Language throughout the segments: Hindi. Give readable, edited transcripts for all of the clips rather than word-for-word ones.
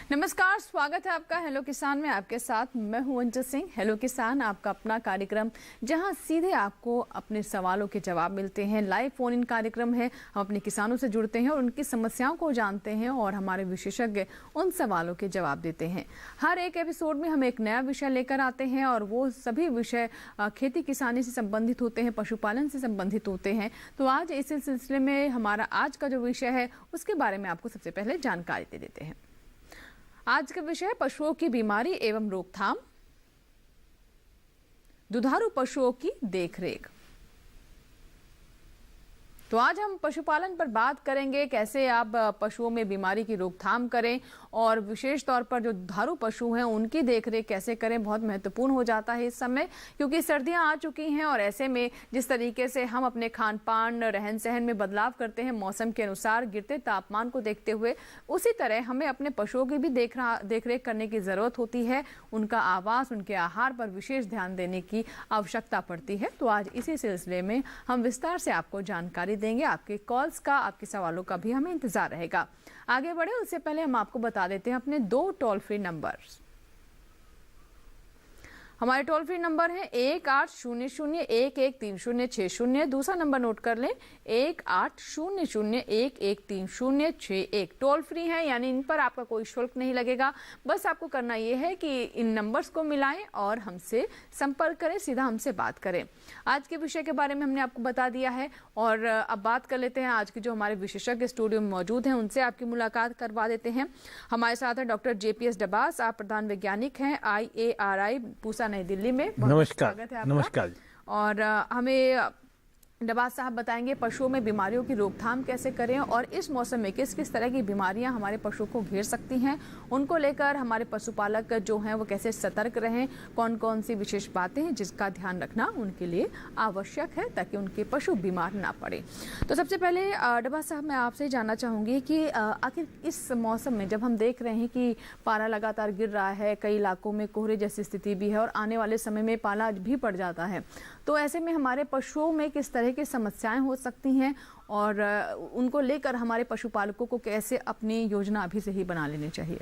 नमस्कार, स्वागत है आपका हेलो किसान में। आपके साथ मैं हूं अंजू सिंह। हेलो किसान आपका अपना कार्यक्रम जहां सीधे आपको अपने सवालों के जवाब मिलते हैं। लाइव फोन इन कार्यक्रम है। हम अपने किसानों से जुड़ते हैं और उनकी समस्याओं को जानते हैं और हमारे विशेषज्ञ उन सवालों के जवाब देते हैं। हर एक एपिसोड में हम एक नया विषय लेकर आते हैं और वो सभी विषय खेती किसानी से संबंधित होते हैं, पशुपालन से संबंधित होते हैं। तो आज इस सिलसिले में हमारा आज का जो विषय है उसके बारे में आपको सबसे पहले जानकारी दे देते हैं। आज का विषय है पशुओं की बीमारी एवं रोकथाम, दुधारू पशुओं की देखरेख। तो आज हम पशुपालन पर बात करेंगे, कैसे आप पशुओं में बीमारी की रोकथाम करें और विशेष तौर पर जो दुधारू पशु हैं उनकी देखरेख कैसे करें। बहुत महत्वपूर्ण हो जाता है इस समय, क्योंकि सर्दियां आ चुकी हैं और ऐसे में जिस तरीके से हम अपने खान पान रहन सहन में बदलाव करते हैं मौसम के अनुसार, गिरते तापमान को देखते हुए, उसी तरह हमें अपने पशुओं की भी देखरेख करने की ज़रूरत होती है। उनका आवास, उनके आहार पर विशेष ध्यान देने की आवश्यकता पड़ती है। तो आज इसी सिलसिले में हम विस्तार से आपको जानकारी देंगे। आपके कॉल्स का, आपके सवालों का भी हमें इंतजार रहेगा। आगे बढ़े उससे पहले हम आपको बता देते हैं अपने 2 टोल फ्री नंबर्स। हमारे टोल फ्री नंबर है 1800-113060। दूसरा नंबर नोट कर लें 1800-113061। टोल फ्री है, यानी इन पर आपका कोई शुल्क नहीं लगेगा। बस आपको करना यह है कि इन नंबर्स को मिलाएं और हमसे संपर्क करें, सीधा हमसे बात करें। आज के विषय के बारे में हमने आपको बता दिया है और अब बात कर लेते हैं आज के जो हमारे विशेषज्ञ स्टूडियो में मौजूद हैं, उनसे आपकी मुलाकात करवा देते हैं। हमारे साथ है डॉक्टर JPS डबास। आप प्रधान वैज्ञानिक हैं IARI पूसा नई दिल्ली में। नमस्कार। स्वागत है आपका। नमस्कार। और हमें डबास साहब बताएंगे पशुओं में बीमारियों की रोकथाम कैसे करें और इस मौसम में किस किस तरह की बीमारियां हमारे पशुओं को घेर सकती हैं, उनको लेकर हमारे पशुपालक जो हैं वो कैसे सतर्क रहें, कौन कौन सी विशेष बातें हैं जिसका ध्यान रखना उनके लिए आवश्यक है ताकि उनके पशु बीमार ना पड़े। तो सबसे पहले डबास साहब मैं आपसे जानना चाहूँगी कि आखिर इस मौसम में जब हम देख रहे हैं कि पारा लगातार गिर रहा है, कई इलाकों में कोहरे जैसी स्थिति भी है और आने वाले समय में पाला भी पड़ जाता है, तो ऐसे में हमारे पशुओं में किस तरह की समस्याएं हो सकती हैं और उनको लेकर हमारे पशुपालकों को कैसे अपनी योजना अभी से ही बना लेनी चाहिए?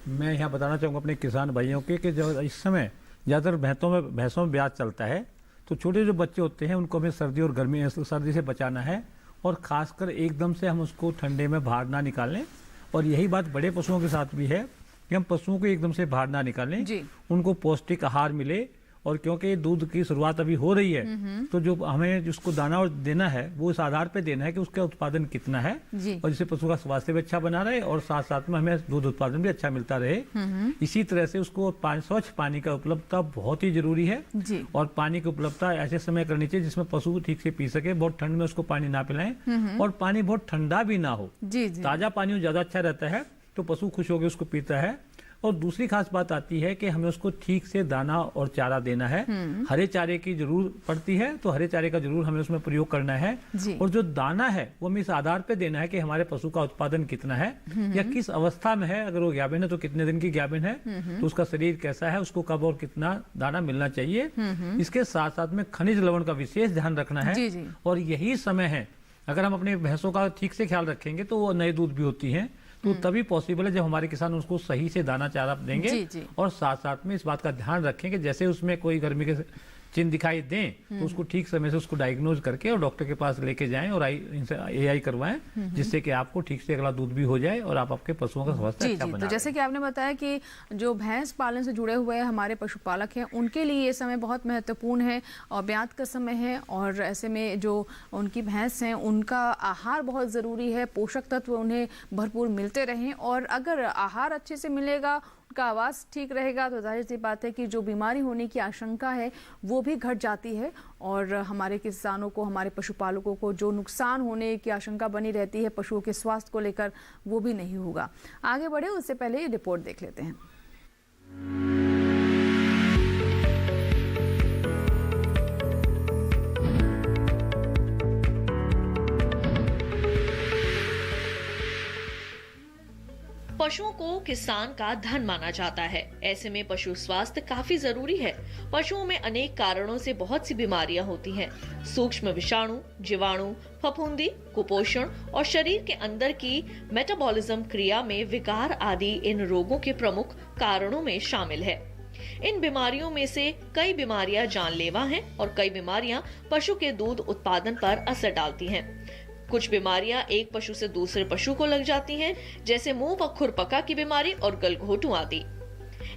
मैं यहाँ बताना चाहूँगा अपने किसान भाइयों के कि जो इस समय ज़्यादातर भैंसों में ब्याज चलता है, तो छोटे जो बच्चे होते हैं उनको हमें सर्दी से बचाना है और ख़ासकर एकदम से हम उसको ठंडे में बाहर ना निकालें। और यही बात बड़े पशुओं के साथ भी है कि हम पशुओं को एकदम से बाहर ना निकालें, उनको पौष्टिक आहार मिले। और क्योंकि दूध की शुरुआत अभी हो रही है, तो जो हमें जिसको दाना और देना है वो इस आधार पे देना है कि उसका उत्पादन कितना है और जिससे पशु का स्वास्थ्य भी अच्छा बना रहे और साथ साथ में हमें दूध उत्पादन भी अच्छा मिलता रहे। इसी तरह से उसको स्वच्छ पानी का उपलब्धता बहुत ही जरूरी है और पानी की उपलब्धता ऐसे समय करनी चाहिए जिसमें पशु ठीक से पी सके। बहुत ठंड में उसको पानी ना पिलाएं और पानी बहुत ठंडा भी ना हो, ताजा पानी ज्यादा अच्छा रहता है, तो पशु खुश होकर उसको पीता है। और दूसरी खास बात आती है कि हमें उसको ठीक से दाना और चारा देना है। हरे चारे की जरूर पड़ती है, तो हरे चारे का जरूर हमें उसमें प्रयोग करना है। और जो दाना है वो हमें इस आधार पे देना है कि हमारे पशु का उत्पादन कितना है या किस अवस्था में है। अगर वो गाभिन है तो कितने दिन की गाभिन है, तो उसका शरीर कैसा है, उसको कब और कितना दाना मिलना चाहिए। इसके साथ साथ में खनिज लवण का विशेष ध्यान रखना है। और यही समय है, अगर हम अपने भैंसों का ठीक से ख्याल रखेंगे तो वो नए दूध भी होती है, तो तभी पॉसिबल है जब हमारे किसान उसको सही से दाना चारा देंगे। और साथ साथ में इस बात का ध्यान रखें कि जैसे उसमें कोई गर्मी के चिन्ह दिखाई दें तो उसको ठीक समय से उसको डायग्नोज करके और डॉक्टर के पास लेके जाएं और इनसे AI करवाएं, जिससे कि आपको ठीक से अगला दूध भी हो जाए और आप आपके पशुओं का स्वास्थ्य अच्छा बना। तो जैसे कि आपने बताया कि जो भैंस पालन से जुड़े हुए हमारे पशुपालक हैं उनके लिए ये समय बहुत महत्वपूर्ण है और ब्यात का समय है और ऐसे में जो उनकी भैंस हैं उनका आहार बहुत ज़रूरी है, पोषक तत्व उन्हें भरपूर मिलते रहें। और अगर आहार अच्छे से मिलेगा, का आवाज़ ठीक रहेगा, तो जाहिर सी बात है कि जो बीमारी होने की आशंका है वो भी घट जाती है और हमारे किसानों को, हमारे पशुपालकों को जो नुकसान होने की आशंका बनी रहती है पशुओं के स्वास्थ्य को लेकर, वो भी नहीं होगा। आगे बढ़े उससे पहले ये रिपोर्ट देख लेते हैं। पशुओं को किसान का धन माना जाता है। ऐसे में पशु स्वास्थ्य काफी जरूरी है। पशुओं में अनेक कारणों से बहुत सी बीमारियां होती हैं। सूक्ष्म विषाणु, जीवाणु, फफूंदी, कुपोषण और शरीर के अंदर की मेटाबॉलिज्म क्रिया में विकार आदि इन रोगों के प्रमुख कारणों में शामिल है। इन बीमारियों में से कई बीमारियां जानलेवा हैं और कई बीमारियां पशु के दूध उत्पादन पर असर डालती हैं। कुछ बीमारियां एक पशु से दूसरे पशु को लग जाती हैं, जैसे मुंह व खुरपका की बीमारी और गलघोटू आदि।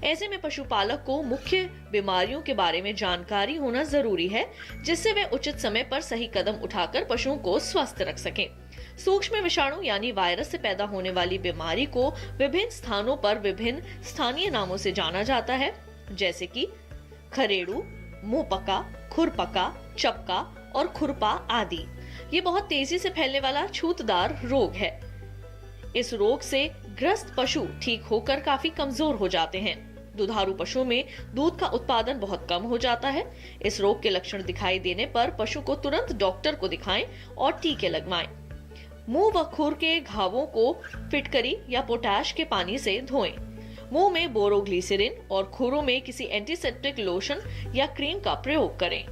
ऐसे में पशुपालक को मुख्य बीमारियों के बारे में जानकारी होना जरूरी है, जिससे वे उचित समय पर सही कदम उठाकर पशुओं को स्वस्थ रख सकें। सूक्ष्म विषाणु यानी वायरस से पैदा होने वाली बीमारी को विभिन्न स्थानों पर विभिन्न स्थानीय नामों से जाना जाता है, जैसे कि खरेड़ू, मुंहपका, खुरपका, चपका और खुरपा आदि। ये बहुत तेजी से फैलने वाला छूतदार रोग है। इस रोग से ग्रस्त पशु ठीक होकर काफी कमजोर हो जाते हैं। दुधारू पशुओं में दूध का उत्पादन बहुत कम हो जाता है। इस रोग के लक्षण दिखाई देने पर पशु को तुरंत डॉक्टर को दिखाएं और टीके लगवाएं। मुंह व खुर के घावों को फिटकरी या पोटाश के पानी से धोएं। मुंह में बोरोग्लिसरीन और खुरों में किसी एंटीसेप्टिक लोशन या क्रीम का प्रयोग करें।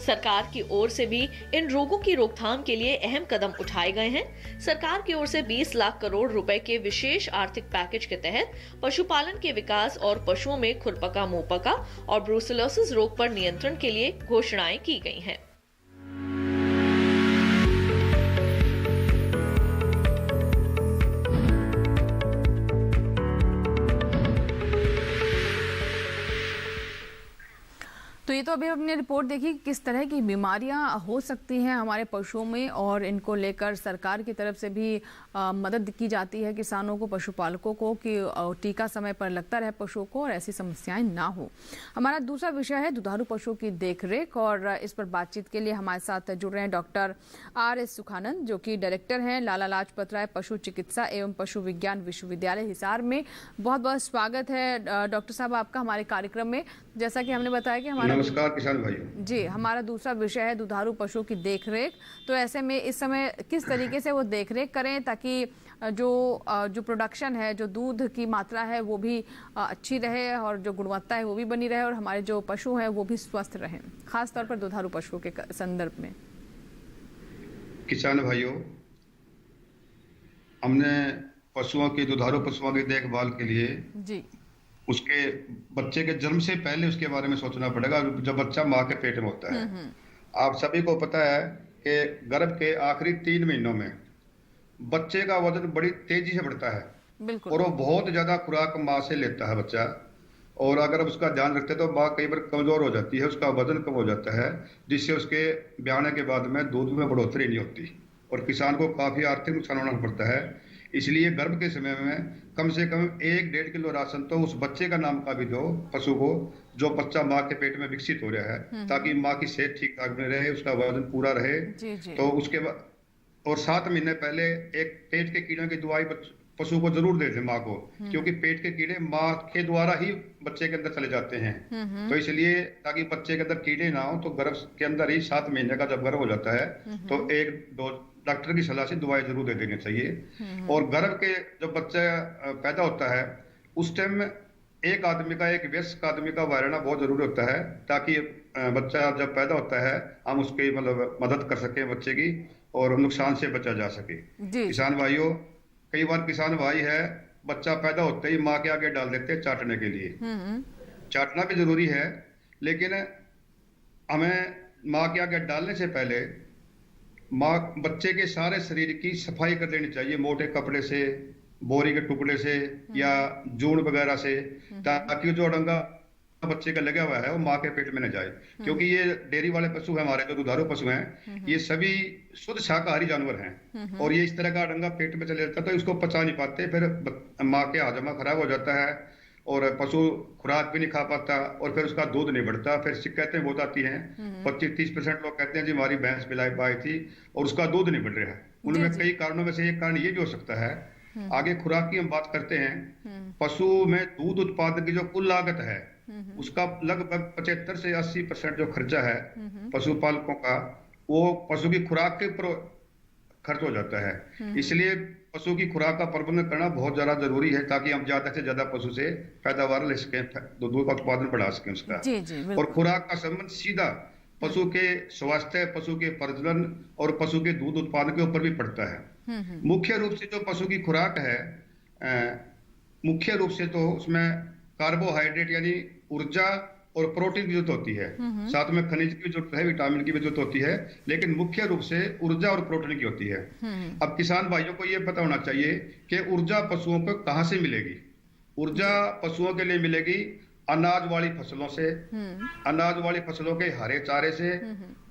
सरकार की ओर से भी इन रोगों की रोकथाम के लिए अहम कदम उठाए गए हैं। सरकार की ओर से 20 लाख करोड़ रुपए के विशेष आर्थिक पैकेज के तहत पशुपालन के विकास और पशुओं में खुरपका, मुंहपका और ब्रुसेलोसिस रोग पर नियंत्रण के लिए घोषणाएं की गई हैं। तो ये तो अभी हमने रिपोर्ट देखी किस तरह की बीमारियां हो सकती हैं हमारे पशुओं में, और इनको लेकर सरकार की तरफ से भी मदद की जाती है किसानों को, पशुपालकों को, कि टीका समय पर लगता रहे पशुओं को और ऐसी समस्याएं ना हो। हमारा दूसरा विषय है दुधारू पशुओं की देखरेख, और इस पर बातचीत के लिए हमारे साथ जुड़ रहे हैं डॉक्टर RS सुखानंद, जो कि डायरेक्टर हैं लाला लाजपत राय पशु चिकित्सा एवं पशु विज्ञान विश्वविद्यालय हिसार में। बहुत बहुत स्वागत है डॉक्टर साहब आपका हमारे कार्यक्रम में। जैसा कि हमने बताया कि हमारा नमस्कार किसान भाइयों जी, हमारा दूसरा विषय है दुधारू पशुओं की देखरेख। तो ऐसे में इस समय किस तरीके से वो देखरेख करें ताकि जो प्रोडक्शन है, जो दूध की मात्रा है वो भी अच्छी रहे और जो गुणवत्ता है वो भी बनी रहे और हमारे जो पशु हैं वो भी स्वस्थ रहें, खास तौर पर दुधारू पशुओं के संदर्भ में। किसान भाइयों, हमने पशुओं की, दुधारू पशुओं की देखभाल के लिए जी उसके बच्चे के जन्म से पहले उसके बारे में सोचना पड़ेगा। जब बच्चा माँ के पेट में होता है, आप सभी को पता है कि गर्भ के आखिरी 3 महीनों में बच्चे का वजन बड़ी तेजी से बढ़ता है। बिल्कुल। और वो बहुत ज्यादा खुराक माँ से लेता है बच्चा, और अगर उसका ध्यान रखते तो माँ कई बार कमजोर हो जाती है, उसका वजन कम हो जाता है, जिससे उसके ब्याने के बाद में दूध में बढ़ोतरी नहीं होती और किसान को काफी आर्थिक नुकसान होना पड़ता है। इसलिए गर्भ के समय में कम से कम 1-1.5 किलो राशन तो उस बच्चे का नाम का भी दो पशु को, जो बच्चा माँ के पेट में विकसित हो रहा है, ताकि माँ की सेहत ठीक ठाक बनी रहे, उसका वजन पूरा रहे। जी। तो उसके बाद और 7 महीने पहले एक पेट के कीड़ों की दवाई पशु को जरूर दे दें माँ को, क्योंकि पेट के कीड़े माँ के द्वारा ही बच्चे के अंदर चले जाते हैं। तो इसलिए ताकि बच्चे के अंदर कीड़े ना हो, तो गर्भ के अंदर ही 7 महीने का जब गर्भ हो जाता है तो 1-2 डॉक्टर की सलाह से दवाई जरूर दे देनी चाहिए। और गर्भ के जब बच्चा पैदा होता है उस टाइम एक वयस्क आदमी का वायरना बहुत जरूरी होता है, ताकि बच्चा जब पैदा होता है हम उसकी मतलब मदद कर सके बच्चे की और नुकसान से बचा जा सके। किसान भाइयों, कई बार किसान भाई है बच्चा पैदा होते ही माँ के आगे डाल देते हैं चाटने के लिए। चाटना भी जरूरी है, लेकिन हमें माँ के आगे डालने से पहले माँ बच्चे के सारे शरीर की सफाई कर देनी चाहिए, मोटे कपड़े से, बोरी के टुकड़े से या जून वगैरह से, ताकि जो अड़ंगा बच्चे का लगा हुआ है वो माँ के पेट में न जाए। क्योंकि ये डेयरी वाले पशु है हमारे, जो दुधारू पशु हैं, ये सभी शुद्ध शाकाहारी जानवर हैं, और ये इस तरह का अड़ंगा पेट में चले जाता है तो इसको पचा नहीं पाते, फिर माँ के हाजमा खराब हो जाता है और पशु खुराक भी नहीं खा पाता और फिर उसका दूध नहीं बढ़ता। फिर शिकायतें बहुत आती हैं, 25-30% लोग कहते हैं जी हमारी भैंस बिलाई पाई थी और उसका दूध नहीं बढ़ रहा है। उनमें कई कारणों में से एक कारण ये भी हो सकता है। आगे खुराक की हम बात करते हैं, पशु में दूध उत्पादन की जो कुल लागत है उसका लगभग 75 से 80% जो खर्चा है पशुपालकों का, वो पशु की खुराक के खर्च हो जाता है। इसलिए पशु की खुराक का प्रबंधन करना बहुत ज्यादा जरूरी है, ताकि हम ज्यादा से ज्यादा पशु से पैदावार ले सकें, दूध का उत्पादन बढ़ा सकें उसका। जी जी और बिल्कुल। खुराक का संबंध सीधा पशु के स्वास्थ्य, पशु के प्रजनन और पशु के दूध उत्पादन के ऊपर भी पड़ता है। मुख्य रूप से जो पशु की खुराक है, मुख्य रूप से तो उसमें कार्बोहाइड्रेट यानी ऊर्जा और प्रोटीन की जरूरत होती है, साथ में खनिज की जरूरत है, विटामिन की भी जरूरत होती है, लेकिन मुख्य रूप से ऊर्जा और प्रोटीन की होती है। अब किसान भाइयों को यह पता होना चाहिए कि ऊर्जा पशुओं को कहां से मिलेगी। ऊर्जा पशुओं के लिए मिलेगी अनाज वाली फसलों से, अनाज वाली फसलों के हरे चारे से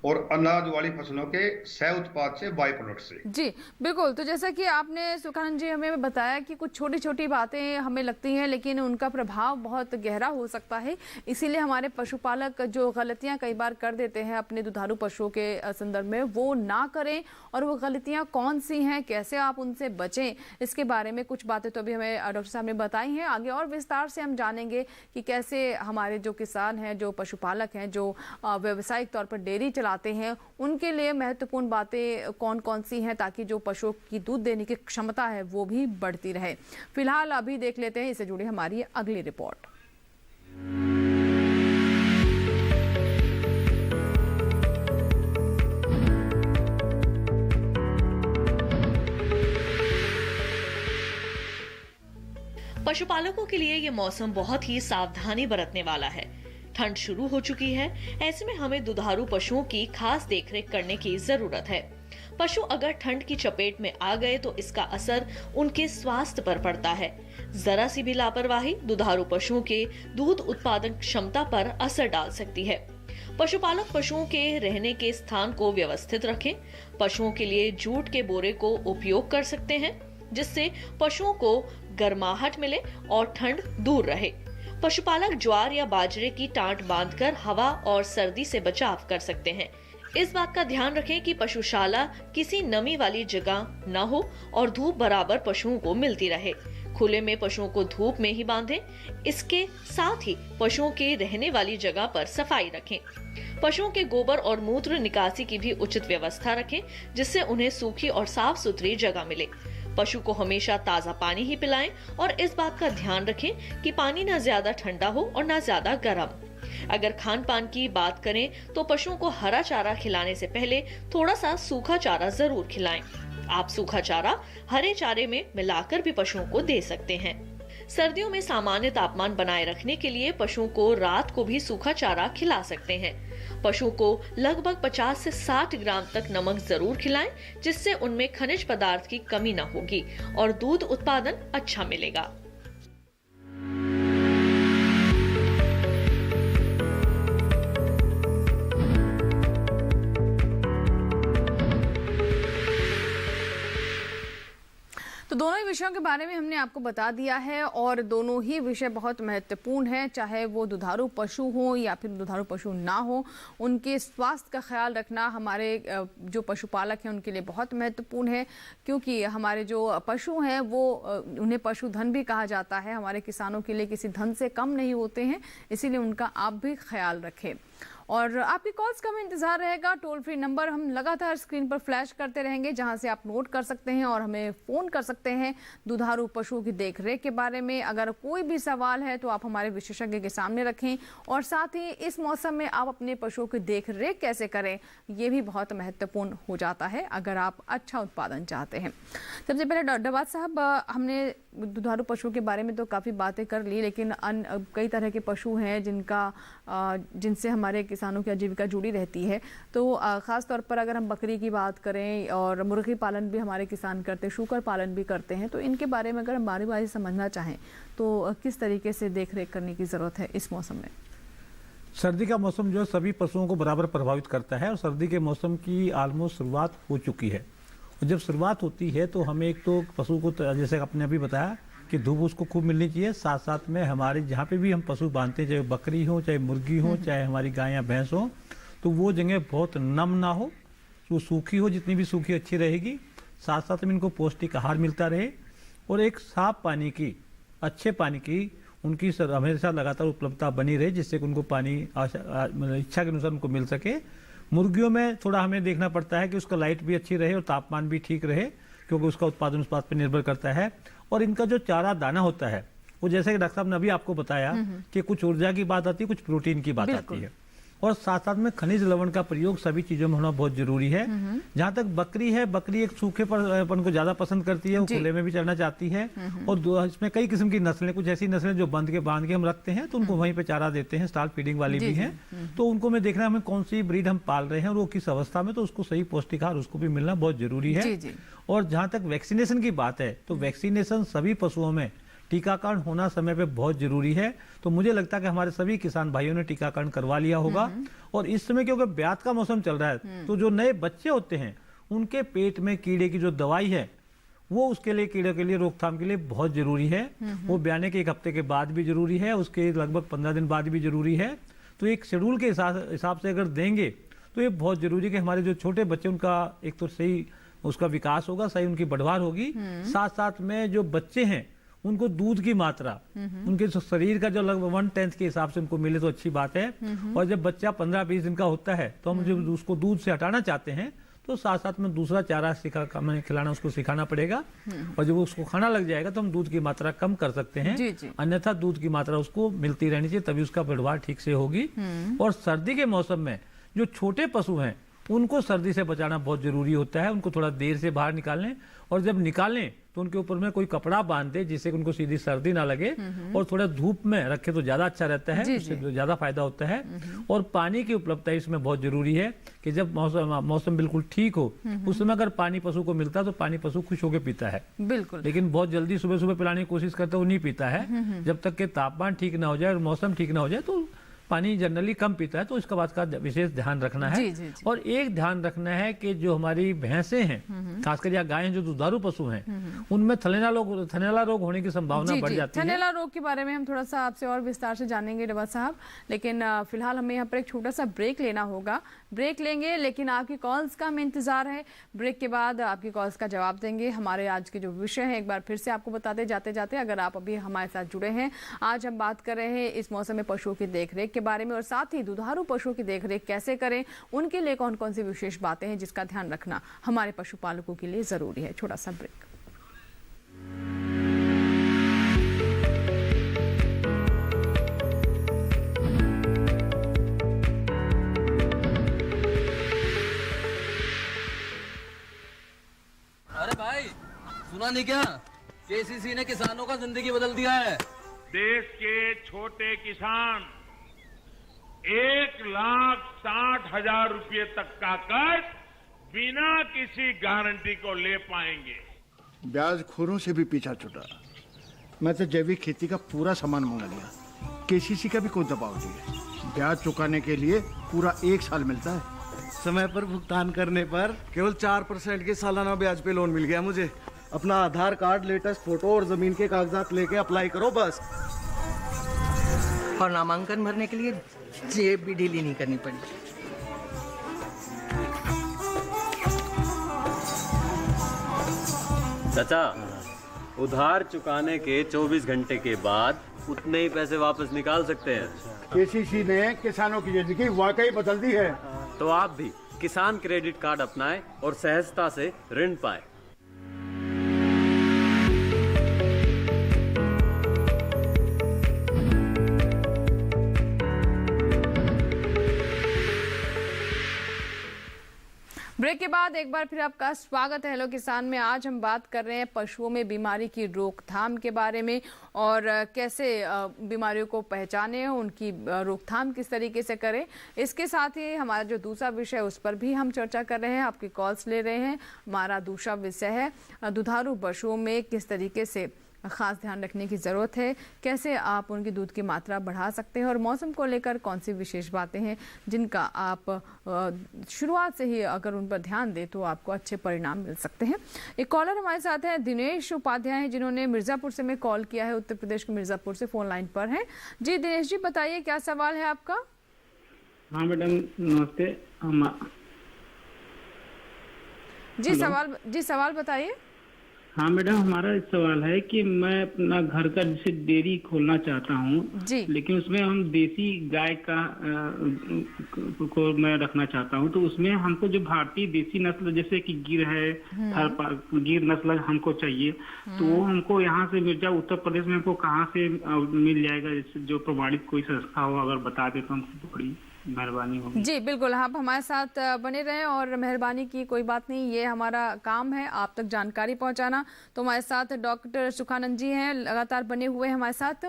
और अनाज वाली फसलों के सह उत्पाद से, बाई प्रोडक्ट से। जी बिल्कुल। तो जैसा कि आपने सुखानंद जी हमें बताया कि कुछ छोटी छोटी बातें हमें लगती हैं लेकिन उनका प्रभाव बहुत गहरा हो सकता है, इसीलिए हमारे पशुपालक जो गलतियां कई बार कर देते हैं अपने दुधारू पशुओं के संदर्भ में, वो ना करें। और वो गलतियां कौन सी हैं, कैसे आप उनसे बचें, इसके बारे में कुछ बातें तो अभी हमें डॉक्टर साहब ने बताई हैं। आगे और विस्तार से हम जानेंगे कि कैसे हमारे जो किसान हैं, जो पशुपालक हैं, जो व्यावसायिक तौर पर डेयरी चलाते हैं, उनके लिए महत्वपूर्ण बातें कौन कौन सी हैं, ताकि जो पशुओं की दूध देने की क्षमता है वो भी बढ़ती रहे। फिलहाल अभी देख लेते हैं इससे जुड़ी हमारी अगली रिपोर्ट। पशुपालकों के लिए ये मौसम बहुत ही सावधानी बरतने वाला है। ठंड शुरू हो चुकी है, ऐसे में हमें दुधारू पशुओं की खास देखरेख करने की जरूरत है। पशु अगर ठंड की चपेट में आ गए तो इसका असर उनके स्वास्थ्य पर पड़ता है। जरा सी भी लापरवाही दुधारू पशुओं के दूध उत्पादन क्षमता पर असर डाल सकती है। पशुपालक पशुओं के रहने के स्थान को व्यवस्थित रखें। पशुओं के लिए जूट के बोरे को उपयोग कर सकते हैं, जिससे पशुओं को गर्माहट मिले और ठंड दूर रहे। पशुपालक ज्वार या बाजरे की टांट बांधकर हवा और सर्दी से बचाव कर सकते हैं। इस बात का ध्यान रखें कि पशुशाला किसी नमी वाली जगह न हो और धूप बराबर पशुओं को मिलती रहे। खुले में पशुओं को धूप में ही बांधें। इसके साथ ही पशुओं के रहने वाली जगह पर सफाई रखें। पशुओं के गोबर और मूत्र निकासी की भी उचित व्यवस्था रखें, जिससे उन्हें सूखी और साफ सुथरी जगह मिले। पशु को हमेशा ताजा पानी ही पिलाएं और इस बात का ध्यान रखें कि पानी न ज्यादा ठंडा हो और न ज्यादा गर्म। अगर खान पान की बात करें तो पशुओं को हरा चारा खिलाने से पहले थोड़ा सा सूखा चारा जरूर खिलाएं। आप सूखा चारा हरे चारे में मिलाकर भी पशुओं को दे सकते हैं। सर्दियों में सामान्य तापमान बनाए रखने के लिए पशुओं को रात को भी सूखा चारा खिला सकते हैं। पशुओं को लगभग 50 से 60 ग्राम तक नमक जरूर खिलाएं, जिससे उनमें खनिज पदार्थ की कमी न होगी और दूध उत्पादन अच्छा मिलेगा। तो दोनों ही विषयों के बारे में हमने आपको बता दिया है और दोनों ही विषय बहुत महत्वपूर्ण हैं, चाहे वो दुधारू पशु हो या फिर दुधारू पशु ना हो। उनके स्वास्थ्य का ख्याल रखना हमारे जो पशुपालक हैं उनके लिए बहुत महत्वपूर्ण है, क्योंकि हमारे जो पशु हैं वो उन्हें पशुधन भी कहा जाता है। हमारे किसानों के लिए किसी धन से कम नहीं होते हैं, इसीलिए उनका आप भी ख्याल रखें। और आपकी कॉल्स का हमें इंतजार रहेगा। टोल फ्री नंबर हम लगातार स्क्रीन पर फ्लैश करते रहेंगे, जहां से आप नोट कर सकते हैं और हमें फ़ोन कर सकते हैं दुधारू पशुओं की देखरेख के बारे में। अगर कोई भी सवाल है तो आप हमारे विशेषज्ञ के सामने रखें, और साथ ही इस मौसम में आप अपने पशुओं की देखरेख कैसे करें, ये भी बहुत महत्वपूर्ण हो जाता है अगर आप अच्छा उत्पादन चाहते हैं। सबसे पहले डॉक्टर साहब, हमने दुधारू पशुओं के बारे में तो काफ़ी बातें कर ली, लेकिन कई तरह के पशु हैं जिनसे हमारे किसानों की आजीविका जुड़ी रहती है। तो ख़ास तौर पर अगर हम बकरी की बात करें, और मुर्गी पालन भी हमारे किसान करते हैं, शूकर पालन भी करते हैं, तो इनके बारे में अगर हम बारी बारी समझना चाहें तो किस तरीके से देख रेख करने की ज़रूरत है इस मौसम में? सर्दी का मौसम जो सभी पशुओं को बराबर प्रभावित करता है, और सर्दी के मौसम की ऑलमोस्ट शुरुआत हो चुकी है। और जब शुरुआत होती है तो हमें एक तो पशु को, जैसे आपने अभी बताया कि धूप उसको खूब मिलनी चाहिए, साथ साथ में हमारे जहाँ पे भी हम पशु बांधते हैं, चाहे बकरी हो, चाहे मुर्गी हो, चाहे हमारी गाय या भैंस हो, तो वो जगह बहुत नम ना हो, वो सूखी हो, जितनी भी सूखी अच्छी रहेगी। साथ साथ में इनको पौष्टिक आहार मिलता रहे, और एक साफ पानी की, अच्छे पानी की उनकी हमेशा लगातार उपलब्धता बनी रहे, जिससे कि उनको पानी इच्छा के अनुसार उनको मिल सके। मुर्गियों में थोड़ा हमें देखना पड़ता है कि उसका लाइट भी अच्छी रहे और तापमान भी ठीक रहे, क्योंकि उसका उत्पादन उस बात पर निर्भर करता है। और इनका जो चारा दाना होता है वो जैसे कि डॉक्टर साहब ने अभी आपको बताया कि कुछ ऊर्जा की बात आती है, कुछ प्रोटीन की बात आती है, और साथ साथ में खनिज लवण का प्रयोग सभी चीजों में होना बहुत जरूरी है। जहाँ तक बकरी है, बकरी एक सूखे पन को ज्यादा पसंद करती है, वो खुले में भी चढ़ना चाहती है। और इसमें कई किस्म की नस्लें, कुछ ऐसी नस्लें जो बांध के हम रखते हैं, तो उनको वहीं पे चारा देते हैं, स्टाल फीडिंग वाली भी है। तो उनको मैं देखना हमें कौन सी ब्रीड हम पाल रहे हैं और वो किस अवस्था में, तो उसको सही पौष्टिक आहार उसको भी मिलना बहुत जरूरी है। और जहाँ तक वैक्सीनेशन की बात है, तो वैक्सीनेशन सभी पशुओं में टीकाकरण होना समय पे बहुत जरूरी है। तो मुझे लगता है कि हमारे सभी किसान भाइयों ने टीकाकरण करवा लिया होगा। और इस समय क्योंकि ब्यात का मौसम चल रहा है, तो जो नए बच्चे होते हैं उनके पेट में कीड़े की जो दवाई है वो उसके लिए, कीड़े के लिए रोकथाम के लिए बहुत जरूरी है। वो ब्याने के 1 हफ्ते के बाद भी जरूरी है, उसके लगभग 15 दिन बाद भी जरूरी है। तो एक शेड्यूल के हिसाब से अगर देंगे तो ये बहुत जरूरी है कि हमारे जो छोटे बच्चे, उनका एक तो सही उसका विकास होगा, सही उनकी बढ़वार होगी। साथ साथ में जो बच्चे हैं उनको दूध की मात्रा उनके शरीर का जो लगभग 1/10 के हिसाब से उनको मिले तो अच्छी बात है। और जब बच्चा 15-20 दिन का होता है तो हम जब उसको दूध से हटाना चाहते हैं तो साथ साथ में दूसरा चारा खिलाना उसको सिखाना पड़ेगा। और जब उसको खाना लग जाएगा तो हम दूध की मात्रा कम कर सकते हैं। अन्यथा दूध की मात्रा उसको मिलती रहनी चाहिए, तभी उसका बढ़वार ठीक से होगी। और सर्दी के मौसम में जो छोटे पशु हैं उनको सर्दी से बचाना बहुत जरूरी होता है। उनको थोड़ा देर से बाहर निकालें, और जब निकालें तो उनके ऊपर में कोई कपड़ा बांध दे जिससे उनको सीधी सर्दी ना लगे, और थोड़ा धूप में रखे तो ज्यादा अच्छा रहता है, उससे ज्यादा फायदा होता है। और पानी की उपलब्धता इसमें बहुत जरूरी है कि जब मौसम बिल्कुल ठीक हो उस समय अगर पानी पशु को मिलता है तो पानी पशु खुश होकर पीता है। बिल्कुल। लेकिन बहुत जल्दी सुबह सुबह पिलाने की कोशिश करता है, वो नहीं पीता है। जब तक के तापमान ठीक ना हो जाए और मौसम ठीक ना हो जाए तो पानी जनरली कम पीता है। तो इसका बात का विशेष ध्यान रखना है। और एक ध्यान रखना है कि जो हमारी भैंसें हैं, खासकर या गायें जो दुधारू पशु हैं, उनमें थनैला रोग होने की संभावना बढ़ जाती है। थनैला रोग के बारे में हम थोड़ा सा आपसे और विस्तार से जानेंगे डबा साहब, लेकिन फिलहाल हमें यहाँ पर एक छोटा सा ब्रेक लेना होगा। ब्रेक लेंगे, लेकिन आपकी कॉल्स का हमें इंतजार है। ब्रेक के बाद आपकी कॉल्स का जवाब देंगे। हमारे आज के जो विषय है एक बार फिर से आपको बताते जाते जाते, अगर आप अभी हमारे साथ जुड़े हैं, आज हम बात कर रहे हैं इस मौसम में पशुओं की देखरेख के बारे में, और साथ ही दुधारू पशुओं की देखरेख कैसे करें, उनके लिए कौन कौन सी विशेष बातें हैं जिसका ध्यान रखना हमारे पशुपालकों के लिए जरूरी है। छोटा सा ब्रेक। अरे भाई, सुना नहीं क्या? केसीसी ने किसानों का जिंदगी बदल दिया है। देश के छोटे किसान 1,60,000 रुपये तक का कर्ज बिना किसी गारंटी को ले पाएंगे। ब्याज खोरों से भी पीछा छुटा। मैं तो जैविक खेती का पूरा सामान मंगा लिया, केसीसी का भी कोई दबाव नहीं है। ब्याज चुकाने के लिए पूरा 1 साल मिलता है। समय पर भुगतान करने पर केवल 4% के सालाना ब्याज पे लोन मिल गया मुझे। अपना आधार कार्ड, लेटेस्ट फोटो और जमीन के कागजात लेके अप्लाई करो बस। और नामांकन भरने के लिए जेब भी ढीली नहीं करनी पड़ी। चाचा, उधार चुकाने के 24 घंटे के बाद उतने ही पैसे वापस निकाल सकते हैं। केसीसी ने किसानों की जिंदगी वाकई बदल दी है। तो आप भी किसान क्रेडिट कार्ड अपनाएं और सहजता से ऋण पाएं। ब्रेक के बाद एक बार फिर आपका स्वागत है हेलो किसान में। आज हम बात कर रहे हैं पशुओं में बीमारी की रोकथाम के बारे में, और कैसे बीमारियों को पहचानें, उनकी रोकथाम किस तरीके से करें। इसके साथ ही हमारा जो दूसरा विषय है उस पर भी हम चर्चा कर रहे हैं, आपकी कॉल्स ले रहे हैं। हमारा दूसरा विषय है दुधारू पशुओं में किस तरीके से खास ध्यान रखने की ज़रूरत है, कैसे आप उनकी दूध की मात्रा बढ़ा सकते हैं, और मौसम को लेकर कौन सी विशेष बातें हैं जिनका आप शुरुआत से ही अगर उन पर ध्यान दें तो आपको अच्छे परिणाम मिल सकते हैं। एक कॉलर हमारे साथ हैं, दिनेश उपाध्याय हैं, जिन्होंने मिर्ज़ापुर से में कॉल किया है, उत्तर प्रदेश के मिर्ज़ापुर से फ़ोन लाइन पर हैं। जी दिनेश जी, बताइए क्या सवाल है आपका। हाँ मैडम नमस्ते। जी सवाल बताइए। हाँ मैडम, हमारा एक सवाल है कि मैं अपना घर का जैसे डेयरी खोलना चाहता हूँ जी। लेकिन उसमें हम देसी गाय का को मैं रखना चाहता हूँ, तो उसमें हमको जो भारतीय देसी नस्ल जैसे कि गिर है, गिर नस्ल हमको चाहिए, तो वो हमको यहाँ से मिर्जा उत्तर प्रदेश में हमको कहाँ से मिल जाएगा? जैसे जो प्रमाणित कोई संस्था हो अगर बता दे तो हमको बड़ी मेहरबानी होगी। जी बिल्कुल, आप हमारे साथ बने रहें और मेहरबानी की कोई बात नहीं, ये हमारा काम है आप तक जानकारी पहुंचाना। तो हमारे साथ डॉक्टर सुखानंद जी हैं, लगातार बने हुए हैं हमारे साथ।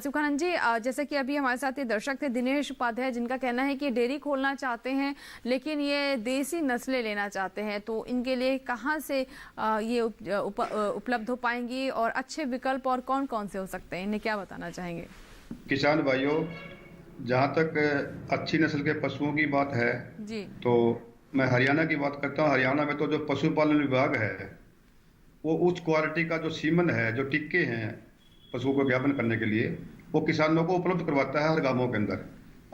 सुखानंद जी, जैसे कि अभी हमारे साथ ये दर्शक थे दिनेश उपाध्याय, जिनका कहना है कि डेयरी खोलना चाहते हैं लेकिन ये देसी नस्लें लेना चाहते हैं, तो इनके लिए कहाँ से ये उपलब्ध हो पाएंगी और अच्छे विकल्प और कौन कौन से हो सकते हैं, इन्हें क्या बताना चाहेंगे? किसान भाइयों, जहाँ तक अच्छी नस्ल के पशुओं की बात है जी, तो मैं हरियाणा की बात करता हूँ। हरियाणा में तो जो पशुपालन विभाग है वो उच्च क्वालिटी का जो सीमन है, जो टिक्के हैं पशुओं को ज्ञापन करने के लिए, वो किसानों को उपलब्ध करवाता है हर गांवों के अंदर।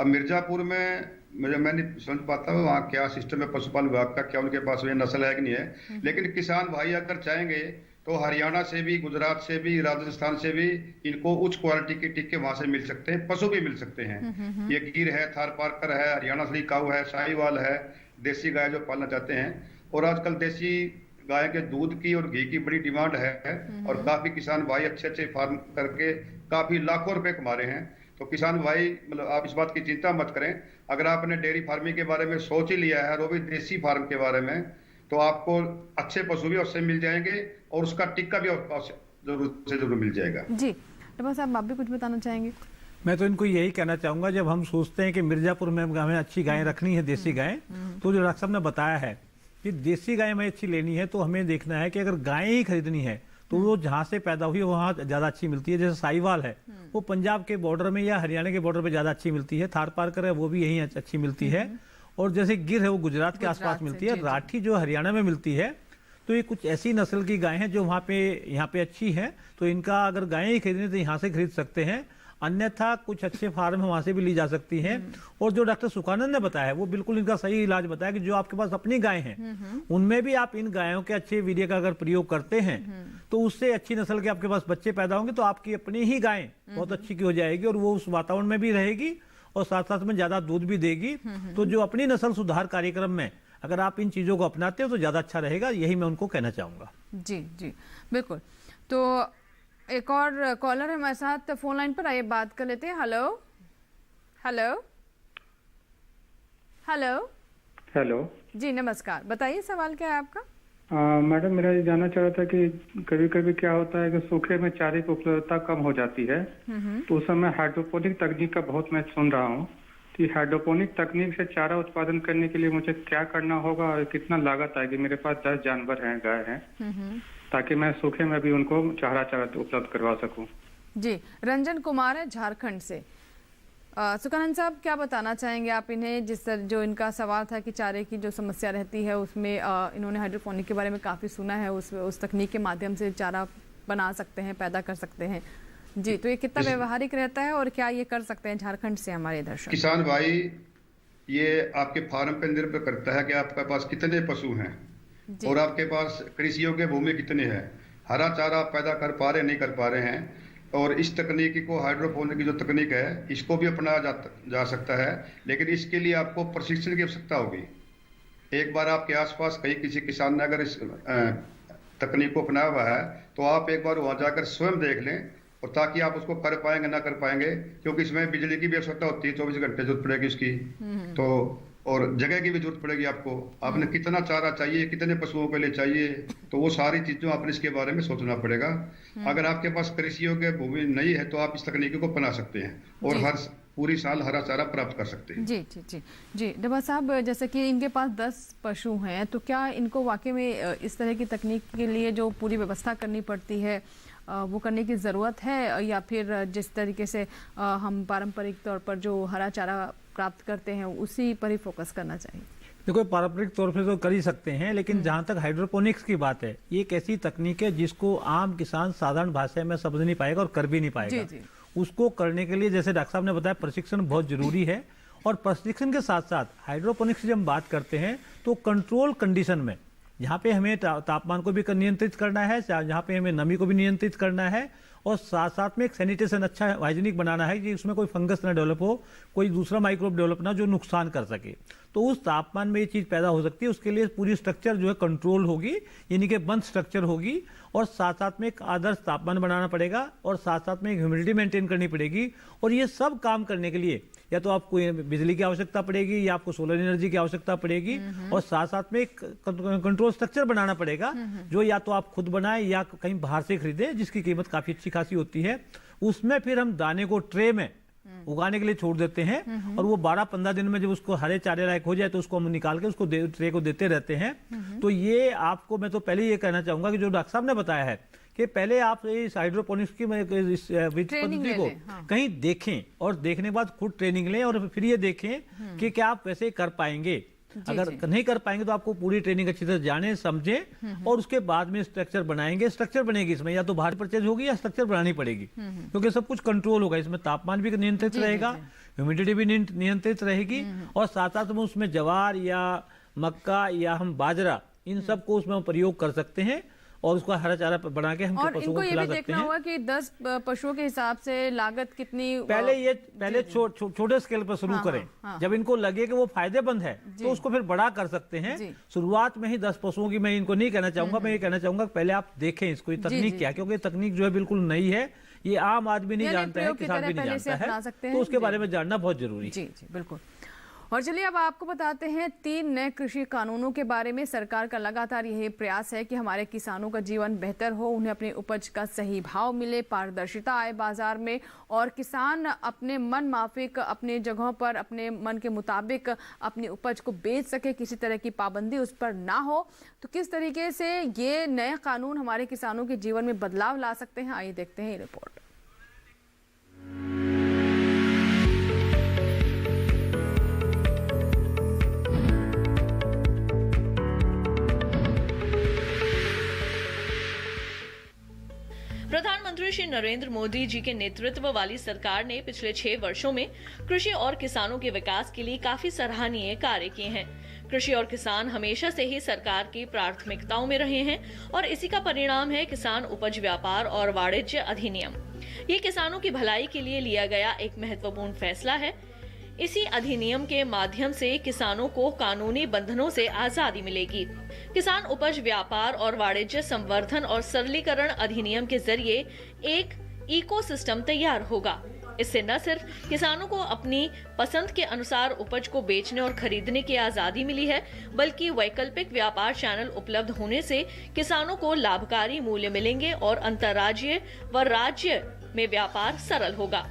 अब मिर्जापुर में मैं नहीं समझ पाता हूँ वहाँ क्या सिस्टम है पशुपालन विभाग का, क्या उनके पास ये नस्ल है कि नहीं है, लेकिन किसान भाई अगर चाहेंगे तो हरियाणा से भी, गुजरात से भी, राजस्थान से भी इनको उच्च क्वालिटी के टिक्के वहां से मिल सकते हैं, पशु भी मिल सकते हैं। ये गिर है, थारपारकर है, हरियाणा से काऊ है, साहिवाल है, देसी गाय जो पालना चाहते हैं। और आजकल देसी गाय के दूध की और घी की बड़ी डिमांड है और काफी किसान भाई अच्छे अच्छे फार्म करके काफी लाखों रुपए कमा रहे हैं। तो किसान भाई मतलब आप इस बात की चिंता मत करें, अगर आपने डेयरी फार्मिंग के बारे में सोच ही लिया है और वो भी देसी फार्म के बारे में, तो आपको अच्छे पशु भी उससे मिल जाएंगे और उसका टिक्का भी जरूर मिल जाएगा। जी डॉक्टर साहब, आप भी कुछ बताना चाहेंगे? मैं तो इनको यही कहना चाहूंगा, जब हम सोचते हैं कि मिर्जापुर में हमें अच्छी गायें रखनी है, देसी गायें, तो जो डॉक्टर साहब ने बताया है कि देसी गाय हमें अच्छी लेनी है, तो हमें देखना है कि अगर गायें ही खरीदनी है तो वो जहाँ से पैदा हुई है वहाँ ज्यादा अच्छी मिलती है। जैसे साहिवाल है वो पंजाब के बॉर्डर में या हरियाणा के बॉर्डर पे ज्यादा अच्छी मिलती है, थारपारकर है वो भी यही अच्छी मिलती है, और जैसे गिर है वो गुजरात के आसपास मिलती है, राठी जो हरियाणा में मिलती है। तो ये कुछ ऐसी नस्ल की गायें हैं जो वहाँ पे अच्छी हैं, तो इनका अगर गायें ही खरीदनी तो यहाँ से खरीद सकते हैं, अन्यथा कुछ अच्छे फार्म है वहां से भी ली जा सकती हैं। और जो डॉक्टर सुखानंद ने बताया वो बिल्कुल इनका सही इलाज बताया कि जो आपके पास अपनी गाय हैं उनमें भी आप इन गायों के अच्छे वीर्य का अगर प्रयोग करते हैं तो उससे अच्छी नस्ल के आपके पास बच्चे पैदा होंगे, तो आपकी अपनी ही गाय बहुत अच्छी की हो जाएगी और वो उस वातावरण में भी रहेगी और साथ साथ में ज्यादा दूध भी देगी। तो जो अपनी नस्ल सुधार कार्यक्रम में अगर आप इन चीजों को अपनाते हो तो ज्यादा अच्छा रहेगा, यही मैं उनको कहना चाहूंगा। जी जी बिल्कुल। तो एक और कॉलर है हमारे साथ फोन लाइन पर, आइए बात कर लेते हैं। हेलो हेलो हेलो हेलो जी नमस्कार, बताइए सवाल क्या है आपका? मैडम, मेरा ये जानना चाह रहा था कि कभी कभी क्या होता है कि सूखे में चारे की उपलब्धता कम हो जाती है, तो उस समय हाइड्रोपोनिक तकनीक का बहुत मैं सुन रहा हूँ, तो हाइड्रोपोनिक तकनीक से चारा उत्पादन करने के लिए मुझे क्या करना होगा और कितना लागत आएगी? मेरे पास 10 जानवर हैं, गाय हैं, ताकि मैं सूखे में भी उनको चारा उपलब्ध करवा सकूं। जी, रंजन कुमार है झारखंड से। सुखानंद साहब, क्या बताना चाहेंगे आप इन्हें, जिस जो इनका सवाल था कि चारे की जो समस्या रहती है उसमें इन्होंने हाइड्रोपोनिक के बारे में काफ़ी सुना है, उस तकनीक के माध्यम से चारा बना सकते हैं, पैदा कर सकते हैं जी, तो ये कितना व्यवहारिक रहता है और क्या ये कर सकते हैं? झारखंड से हमारे दर्शक। किसान भाई, ये आपके फार्म पर निर्भर करता है कि आपके पास कितने पशु हैं और आपके पास कृषि योग्य भूमि कितनी है, हरा चारा पैदा कर पा रहे नहीं कर पा रहे हैं। और इस तकनीकी को, हाइड्रोपोनिक की जो तकनीक है, इसको भी अपनाया जा सकता है, लेकिन इसके लिए आपको प्रशिक्षण की आवश्यकता होगी। एक बार आपके आसपास कहीं किसी किसान ने अगर इस तकनीक को अपनाया हुआ है तो आप एक बार वहां जाकर स्वयं देख लें, और ताकि आप उसको कर पाएंगे ना कर पाएंगे, क्योंकि इसमें बिजली की भी आवश्यकता होती है, 24 घंटे जरूरत पड़ेगी इसकी, तो और जगह की भी जरूरत पड़ेगी आपको, आपने कितना चारा चाहिए, कितने पशुओं के लिए चाहिए, तो वो सारी चीजों आपने इसके बारे में सोचना पड़ेगा। अगर आपके पास कृषि योग्य भूमि नहीं है तो आप इस तकनीकी को अपना सकते हैं और हर पूरी साल हरा चारा प्राप्त कर सकते हैं। जी जी जी जी डबा साहब, जैसे कि इनके पास 10 पशु हैं, तो क्या इनको वाकई में इस तरह की तकनीक के लिए जो पूरी व्यवस्था करनी पड़ती है वो करने की ज़रूरत है, या फिर जिस तरीके से हम पारंपरिक तौर पर जो हरा चारा प्राप्त करते हैं उसी पर ही फोकस करना चाहिए? देखो, पारंपरिक तौर पे तो कर ही सकते हैं, लेकिन जहाँ तक हाइड्रोपोनिक्स की बात है, ये एक ऐसी तकनीक है जिसको आम किसान साधारण भाषा में समझ नहीं पाएगा और कर भी नहीं पाएगा। जी, जी। उसको करने के लिए, जैसे डॉक्टर साहब ने बताया, प्रशिक्षण बहुत जरूरी है, और प्रशिक्षण के साथ साथ हाइड्रोपोनिक्स की जब हम बात करते हैं तो कंट्रोल कंडीशन में जहाँ पे हमें तापमान को भी नियंत्रित करना है, जहाँ पे हमें नमी को भी नियंत्रित करना है, और साथ साथ में एक सैनिटेशन अच्छा हाइजीनिक बनाना है कि उसमें कोई फंगस ना डेवलप हो, कोई दूसरा माइक्रोब डेवलप ना जो नुकसान कर सके। तो उस तापमान में ये चीज़ पैदा हो सकती है, उसके लिए पूरी स्ट्रक्चर जो है कंट्रोल होगी, यानी कि बंद स्ट्रक्चर होगी, और साथ साथ में एक आदर्श तापमान बनाना पड़ेगा, और साथ साथ में एक ह्यूमिडिटी मेंटेन करनी पड़ेगी। और ये सब काम करने के लिए या तो आपको बिजली की आवश्यकता पड़ेगी या आपको सोलर एनर्जी की आवश्यकता पड़ेगी, और साथ साथ में एक कंट्रोल स्ट्रक्चर बनाना पड़ेगा जो या तो आप खुद बनाए या कहीं बाहर से खरीदे, जिसकी कीमत काफी अच्छी खासी होती है। उसमें फिर हम दाने को ट्रे में उगाने के लिए छोड़ देते हैं, और वो 12-15 दिन में जब उसको हरे चारे लायक हो जाए तो उसको हम निकाल के उसको ट्रे को देते रहते हैं। तो ये आपको मैं तो पहले ये कहना चाहूंगा कि जो डॉक्टर साहब ने बताया है कि पहले आप इस हाइड्रोपोनिक्स की इस पद्धति को कहीं देखें, और देखने के बाद खुद ट्रेनिंग लें, और फिर ये देखें कि क्या आप वैसे कर पाएंगे। अगर नहीं कर पाएंगे तो आपको पूरी ट्रेनिंग अच्छी तरह जाने समझें, और उसके बाद में स्ट्रक्चर बनाएंगे। स्ट्रक्चर बनेगी इसमें या तो बाहर परचेज होगी या स्ट्रक्चर बनानी पड़ेगी, क्योंकि सब कुछ कंट्रोल होगा। इसमें तापमान भी नियंत्रित रहेगा, ह्यूमिडिटी भी नियंत्रित रहेगी, और साथ साथ में उसमें ज्वार या मक्का या हम बाजरा, इन सब को उसमें हम प्रयोग कर सकते हैं, और उसका हरा चारा बना के हम पशुओं को खिला सकते हैं। ये भी देखना होगा कि 10 पशुओं के हिसाब से लागत कितनी, पहले छोटे स्केल पर शुरू करें। जब इनको लगे कि वो फायदेमंद है तो उसको फिर बड़ा कर सकते हैं। शुरुआत में ही 10 पशुओं की मैं इनको नहीं कहना चाहूंगा, मैं ये कहना चाहूंगा पहले आप देखें इसको, ये तकनीक क्या है, क्योंकि तकनीक जो है बिल्कुल नई है, ये आम आदमी नहीं जानता है, किसान भी नहीं जानता है, तो उसके बारे में जानना बहुत जरूरी है। जी बिल्कुल। और चलिए अब आपको बताते हैं 3 नए कृषि कानूनों के बारे में। सरकार का लगातार यही प्रयास है कि हमारे किसानों का जीवन बेहतर हो, उन्हें अपनी उपज का सही भाव मिले, पारदर्शिता आए बाजार में, और किसान अपने मन माफिक अपने जगहों पर अपने मन के मुताबिक अपनी उपज को बेच सके, किसी तरह की पाबंदी उस पर ना हो। तो किस तरीके से ये नए कानून हमारे किसानों के जीवन में बदलाव ला सकते हैं, आइए देखते हैं ये रिपोर्ट। प्रधानमंत्री श्री नरेंद्र मोदी जी के नेतृत्व वाली सरकार ने पिछले 6 वर्षों में कृषि और किसानों के विकास के लिए काफी सराहनीय कार्य किए हैं। कृषि और किसान हमेशा से ही सरकार की प्राथमिकताओं में रहे हैं, और इसी का परिणाम है किसान उपज व्यापार और वाणिज्य अधिनियम। ये किसानों की भलाई के लिए लिया गया एक महत्वपूर्ण फैसला है। इसी अधिनियम के माध्यम से किसानों को कानूनी बंधनों से आजादी मिलेगी। किसान उपज व्यापार और वाणिज्य संवर्धन और सरलीकरण अधिनियम के जरिए एक इकोसिस्टम तैयार होगा। इससे न सिर्फ किसानों को अपनी पसंद के अनुसार उपज को बेचने और खरीदने की आजादी मिली है, बल्कि वैकल्पिक व्यापार चैनल उपलब्ध होने से किसानों को लाभकारी मूल्य मिलेंगे और अंतर्राज्यीय व राज्य में व्यापार सरल होगा।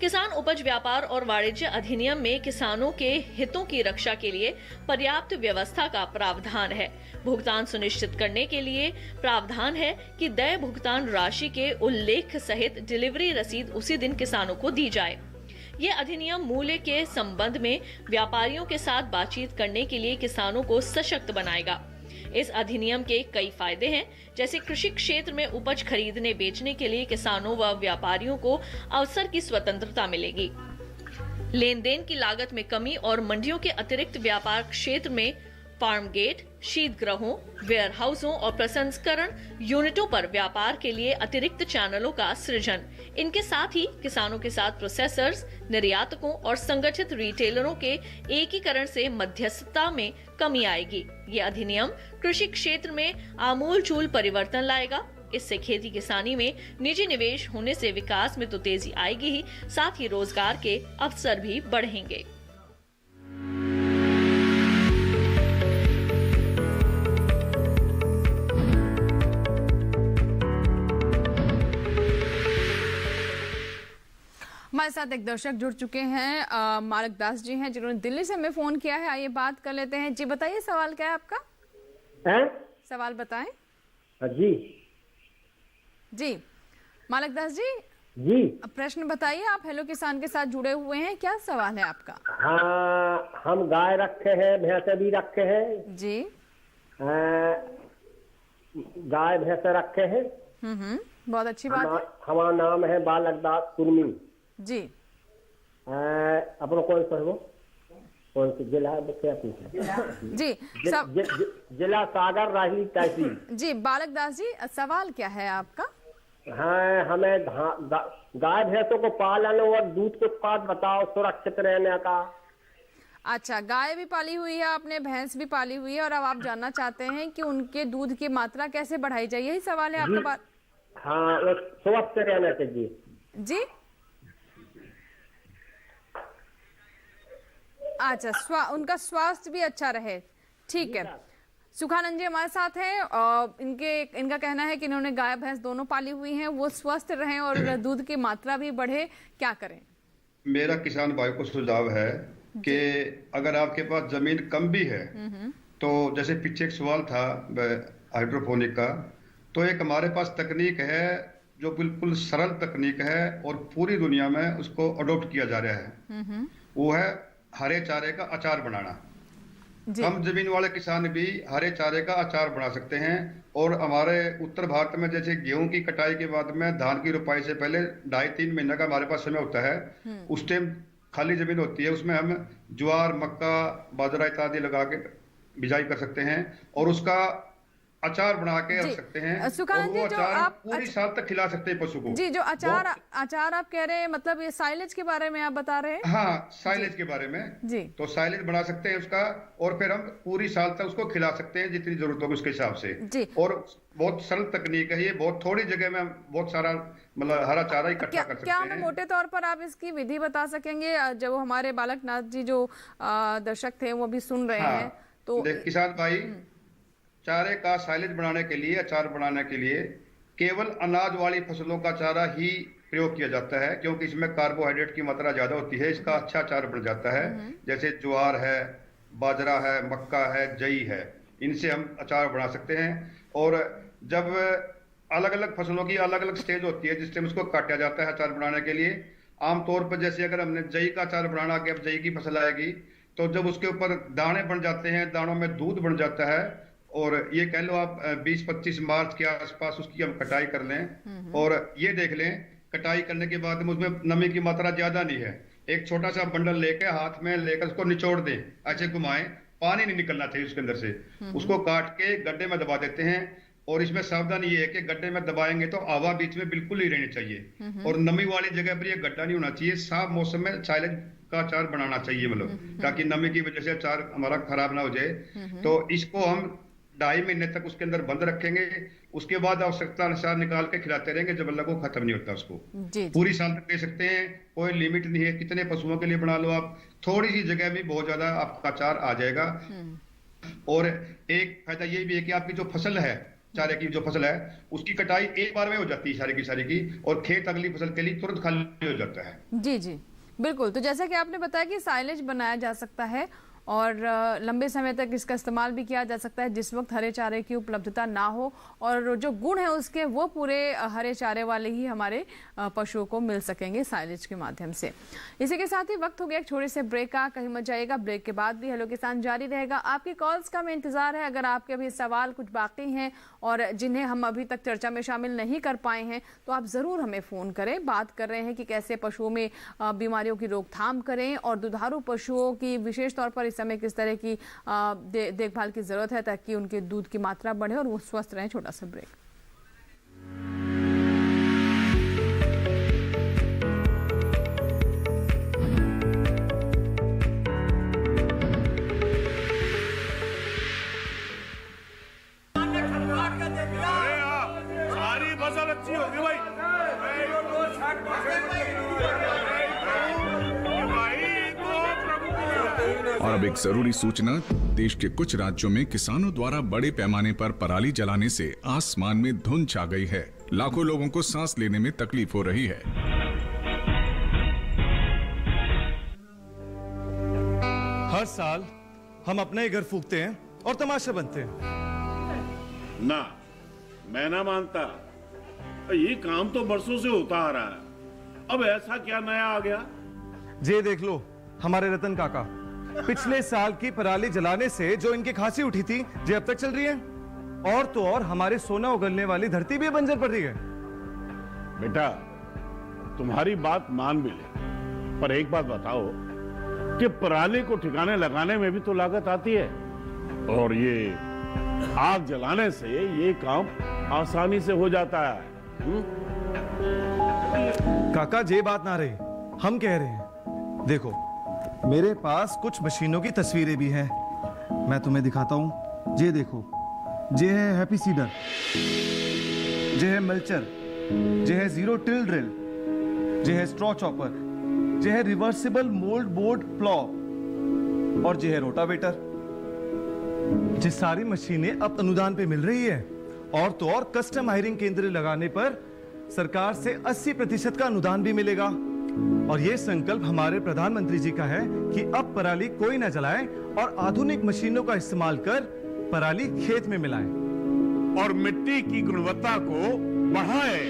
किसान उपज व्यापार और वाणिज्य अधिनियम में किसानों के हितों की रक्षा के लिए पर्याप्त व्यवस्था का प्रावधान है। भुगतान सुनिश्चित करने के लिए प्रावधान है कि देय भुगतान राशि के उल्लेख सहित डिलीवरी रसीद उसी दिन किसानों को दी जाए। ये अधिनियम मूल्य के संबंध में व्यापारियों के साथ बातचीत करने के लिए किसानों को सशक्त बनाएगा। इस अधिनियम के कई फायदे हैं, जैसे कृषि क्षेत्र में उपज खरीदने बेचने के लिए किसानों व व्यापारियों को अवसर की स्वतंत्रता मिलेगी। लेन देन की लागत में कमी और मंडियों के अतिरिक्त व्यापार क्षेत्र में फार्म गेट, शीतगृहों, वेयर हाउसों और प्रसंस्करण यूनिटों पर व्यापार के लिए अतिरिक्त चैनलों का सृजन। इनके साथ ही किसानों के साथ प्रोसेसर्स, निर्यातकों और संगठित रिटेलरों के एकीकरण से मध्यस्थता में कमी आएगी। ये अधिनियम कृषि क्षेत्र में आमूलचूल परिवर्तन लाएगा। इससे खेती किसानी में निजी निवेश होने से विकास में तो तेजी आएगी ही, साथ ही रोजगार के अवसर भी बढ़ेंगे। हमारे साथ एक दर्शक जुड़ चुके हैं, मालक दास जी हैं, जिन्होंने दिल्ली से हमें फोन किया है। आइए बात कर लेते हैं। जी बताइए, सवाल क्या है आपका? सवाल बताएं। जी मालक दास जी, प्रश्न बताइए। आप हेलो किसान के साथ जुड़े हुए हैं, क्या सवाल है आपका? हाँ, हम गाय रखे हैं, भैंसे भी रखे हैं जी। गाय भैंसे रखे हैं। बहुत अच्छी बात है। हमारा नाम है बालक दास कुर्मी जी। अपना कौन सा है वो? कौन सी जिला क्या पूछा? जी सब जिला सागर राही तहसील। जी बालक दास जी, सवाल क्या है आपका? हाँ, हमें गाय भैंसों को पालन और दूध के उत्पाद बताओ सुरक्षित रहने का। अच्छा, गाय भी पाली हुई है आपने, भैंस भी पाली हुई है, और अब आप जानना चाहते हैं कि उनके दूध की मात्रा कैसे बढ़ाई जाए, यही सवाल है आपका? बात हाँ, स्वस्थ रहना चाहिए जी। अच्छा, उनका स्वास्थ्य भी अच्छा रहे, ठीक है। सुखानंद जी हमारे साथ हैं और इनका कहना है कि इन्होंने गाय भैंस दोनों पाली हुई हैं, वो स्वस्थ रहें और दूध की मात्रा भी बढ़े, क्या करें? मेरा किसान भाई को सुझाव है कि अगर आपके पास जमीन कम भी है तो जैसे पीछे एक सवाल था हाइड्रोपोनिक का, तो एक हमारे पास तकनीक है जो बिल्कुल सरल तकनीक है और पूरी दुनिया में उसको अडॉप्ट किया जा रहा है। वो है हरे चारे का अचार बनाना। कम जमीन वाले किसान भी हरे चारे का अचार बना सकते हैं। और हमारे उत्तर भारत में जैसे गेहूं की कटाई के बाद में धान की रुपाई से पहले 2.5-3 महीने का हमारे पास समय होता है। उस टाइम खाली जमीन होती है, उसमें हम ज्वार, मक्का, बाजरा इत्यादि लगा के बिजाई कर सकते हैं और उसका अचार बना के रख सकते हैं। सुखानंद जी, जो आप पूरी साल तक खिला सकते हैं पशु को। जी, जो अचार आप कह रहे हैं, मतलब ये साइलेज के बारे में आप बता रहे हैं? हाँ, साइलेज के बारे में जी। तो साइलेज बना सकते हैं उसका, और फिर हम पूरी साल तक उसको खिला सकते हैं जितनी जरूरत होगी उसके हिसाब से जी। और बहुत सरल तकनीक है ये, बहुत थोड़ी जगह में बहुत सारा मतलब हरा चारा इकट्ठा कर सकते क्या हैं। हमें मोटे तौर पर आप इसकी विधि बता सकेंगे, जब हमारे बालकनाथ जी जो दर्शक थे वो भी सुन रहे हैं तो? किसान भाई, चारे का साइलेज बनाने के लिए, अचार बनाने के लिए केवल अनाज वाली फसलों का चारा ही प्रयोग किया जाता है, क्योंकि इसमें कार्बोहाइड्रेट की मात्रा ज्यादा होती है। इसका अच्छा अचार बन जाता है। जैसे ज्वार है, बाजरा है, मक्का है, जई है, इनसे हम अचार बना सकते हैं। और जब अलग अलग फसलों की अलग अलग स्टेज होती है जिस टाइम उसको काटा जाता है अचार बनाने के लिए, आमतौर पर जैसे अगर हमने जई का अचार बनाना कि अब जई की फसल आएगी, तो जब उसके ऊपर दाने बन जाते हैं, दानों में दूध बन जाता है, और ये कह लो आप 20-25 मार्च के आसपास उसकी हम कटाई कर लें और ये देख लें कटाई करने के बाद में उसमें नमी की मात्रा ज्यादा नहीं है। एक छोटा सा बंडल लेके हाथ में लेकर उसको निचोड़ दें, ऐसे घुमाएं, पानी नहीं निकलना चाहिए उसके अंदर से। उसको काट के गड्ढे में दबा देते हैं। और इसमें सावधानी ये है कि गड्ढे में दबाएंगे तो हवा बीच में बिल्कुल नहीं रहनी चाहिए और नमी वाली जगह पर ये गड्ढा नहीं होना चाहिए। साफ मौसम में साइलेज का अचार बनाना चाहिए, मतलब ताकि नमी की वजह से अचार हमारा खराब ना हो जाए। तो इसको हम 2.5 महीने तक उसके अंदर बंद रखेंगे, उसके बाद आवश्यकता अनुसार निकाल के खिलाते रहेंगे जब तक वो खत्म नहीं होता। उसको पूरी साल तक दे सकते हैं, कोई लिमिट नहीं है, कितने पशुओं के लिए बना लो आप, थोड़ी सी जगह में बहुत ज्यादा आपका अचार आ जाएगा। और एक फायदा ये भी है कि आपकी जो फसल है, चारे की जो फसल है, उसकी कटाई एक बार में हो जाती है सारी की, और खेत अगली फसल के लिए तुरंत खाली हो जाता है। जी जी बिल्कुल। तो जैसा कि आपने बताया कि साइलेज बनाया जा सकता है और लंबे समय तक इसका इस्तेमाल भी किया जा सकता है जिस वक्त हरे चारे की उपलब्धता ना हो, और जो गुण है उसके वो पूरे हरे चारे वाले ही हमारे पशुओं को मिल सकेंगे साइलेज के माध्यम से। इसी के साथ ही वक्त हो गया एक छोटे से ब्रेक का, कहीं मत जाइएगा। ब्रेक के बाद भी हेलो किसान जारी रहेगा। आपकी कॉल्स का हमें इंतजार है। अगर आपके अभी सवाल कुछ बाकी हैं और जिन्हें हम अभी तक चर्चा में शामिल नहीं कर पाए हैं तो आप ज़रूर हमें फ़ोन करें। बात कर रहे हैं कि कैसे पशुओं में बीमारियों की रोकथाम करें और दुधारू पशुओं की विशेष तौर पर इस समय किस तरह की देखभाल की जरूरत है ताकि उनके दूध की मात्रा बढ़े और वो स्वस्थ रहें। छोटा सा ब्रेक। सारी फसल अच्छी होगी भाई। और अब एक जरूरी सूचना, देश के कुछ राज्यों में किसानों द्वारा बड़े पैमाने पर पराली जलाने से आसमान में धुंध छा गई है। लाखों लोगों को सांस लेने में तकलीफ हो रही है। हर साल हम अपने ही घर फूकते हैं और तमाशे बनते हैं। ना, मैं ना मानता। ये काम तो बरसों से होता आ रहा है, अब ऐसा क्या नया आ गया? ये देख लो हमारे रतन काका, पिछले साल की पराली जलाने से जो इनकी खांसी उठी थी ये अब तक चल रही है। और तो और हमारे सोना उगलने वाली धरती भी बंजर पड़ रही है। बेटा, तुम्हारी बात मान भी ले, पर एक बात बताओ, कि पराली को ठिकाने लगाने में भी तो लागत आती है, और ये आग जलाने से ये काम आसानी से हो जाता है। काका ये बात ना रही, हम कह रहे हैं, देखो मेरे पास कुछ मशीनों की तस्वीरें भी हैं, मैं तुम्हें दिखाता हूं। ये देखो, ये है हैप्पी सीडर, ये है मल्चर, ये है जीरो टिल ड्रिल, ये है स्ट्रॉ चॉपर, ये है रिवर्सिबल मोल्ड बोर्ड प्लॉ, और ये है रोटावेटर। ये सारी मशीनें अब अनुदान पे मिल रही है, और तो और कस्टम हायरिंग केंद्र लगाने पर सरकार से 80% का अनुदान भी मिलेगा। और यह संकल्प हमारे प्रधानमंत्री जी का है कि अब पराली कोई न जलाए और आधुनिक मशीनों का इस्तेमाल कर पराली खेत में मिलाए और मिट्टी की गुणवत्ता को बढ़ाए।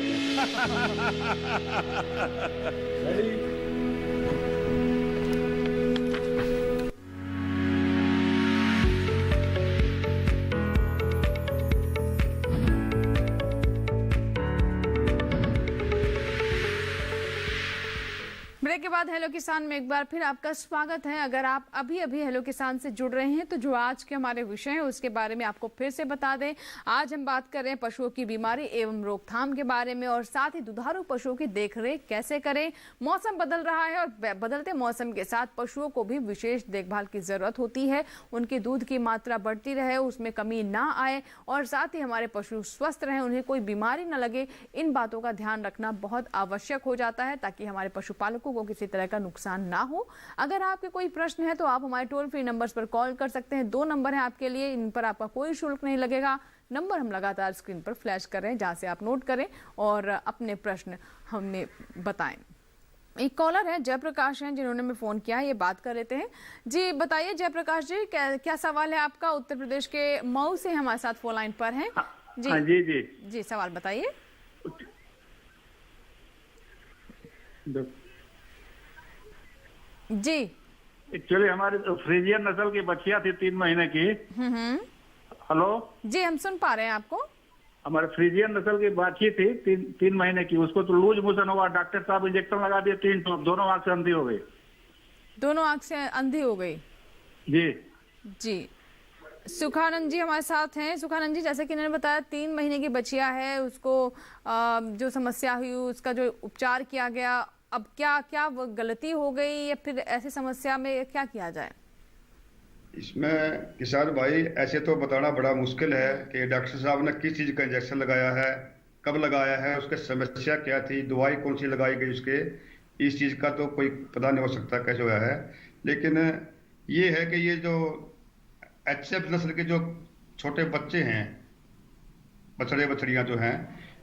ब्रेक के बाद हेलो किसान में एक बार फिर आपका स्वागत है। अगर आप अभी अभी हेलो किसान से जुड़ रहे हैं तो जो आज के हमारे विषय हैं उसके बारे में आपको फिर से बता दें। आज हम बात कर रहे हैं पशुओं की बीमारी एवं रोकथाम के बारे में, और साथ ही दुधारू पशुओं की देखरेख कैसे करें। मौसम बदल रहा है और बदलते मौसम के साथ पशुओं को भी विशेष देखभाल की जरूरत होती है। उनके दूध की मात्रा बढ़ती रहे, उसमें कमी ना आए, और साथ ही हमारे पशु स्वस्थ रहें, उन्हें कोई बीमारी न लगे। इन बातों का ध्यान रखना बहुत आवश्यक हो जाता है ताकि हमारे पशुपालकों को किसी तरह का नुकसान ना हो। अगर आपके कोई प्रश्न है तो आप हमारे टोल फ्री नंबर्स पर कॉल कर सकते हैं। 2 नंबर हैं आपके लिए, इन पर आपका कोई शुल्क नहीं लगेगा। नंबर हम लगातार स्क्रीन पर फ्लैश कर रहे हैं, जहां से आप नोट करें और अपने प्रश्न हमें बताएं। एक कॉलर है जयप्रकाश हैं, जिन्होंने हमें फोन किया है, ये बात कर लेते हैं। जी बताइए जयप्रकाश जी, क्या सवाल है आपका? उत्तर प्रदेश के मऊ से हमारे साथ फोन लाइन पर हैं। जी जी जी सवाल बताइए। जी एक्चुअली हमारे फ्रीजियन नस्ल की बच्चियां थी 3 महीने की। हेलो जी हम सुन पा रहे हैं आपको। हमारे फ्रीजियन नस्ल की बच्ची थी 3 महीने की, उसको तो लूज मोशन हुआ, डॉक्टर साहब इंजेक्शन लगा दिए 3 ठोप, दोनों आंख से अंधी हो गई। दोनों आंख से अंधी हो गई? जी जी सुखानंद जी हमारे साथ हैं। सुखानंद जी, जैसे कि इन्होंने बताया 3 महीने की बच्चिया है, उसको जो समस्या हुई उसका जो उपचार किया गया, अब क्या वो गलती हो गई या फिर ऐसी समस्या में क्या किया जाए? इसमें किसान भाई ऐसे तो बताना बड़ा मुश्किल है कि डॉक्टर साहब ने किस चीज का इंजेक्शन लगाया है, कब लगाया है, उसकी समस्या क्या थी, दवाई कौन सी लगाई गई उसके, इस चीज का तो कोई पता नहीं हो सकता कैसे हुआ है। लेकिन ये है कि ये जो HF नस्ल के जो छोटे बच्चे हैं, बछड़े बछड़ियां जो हैं,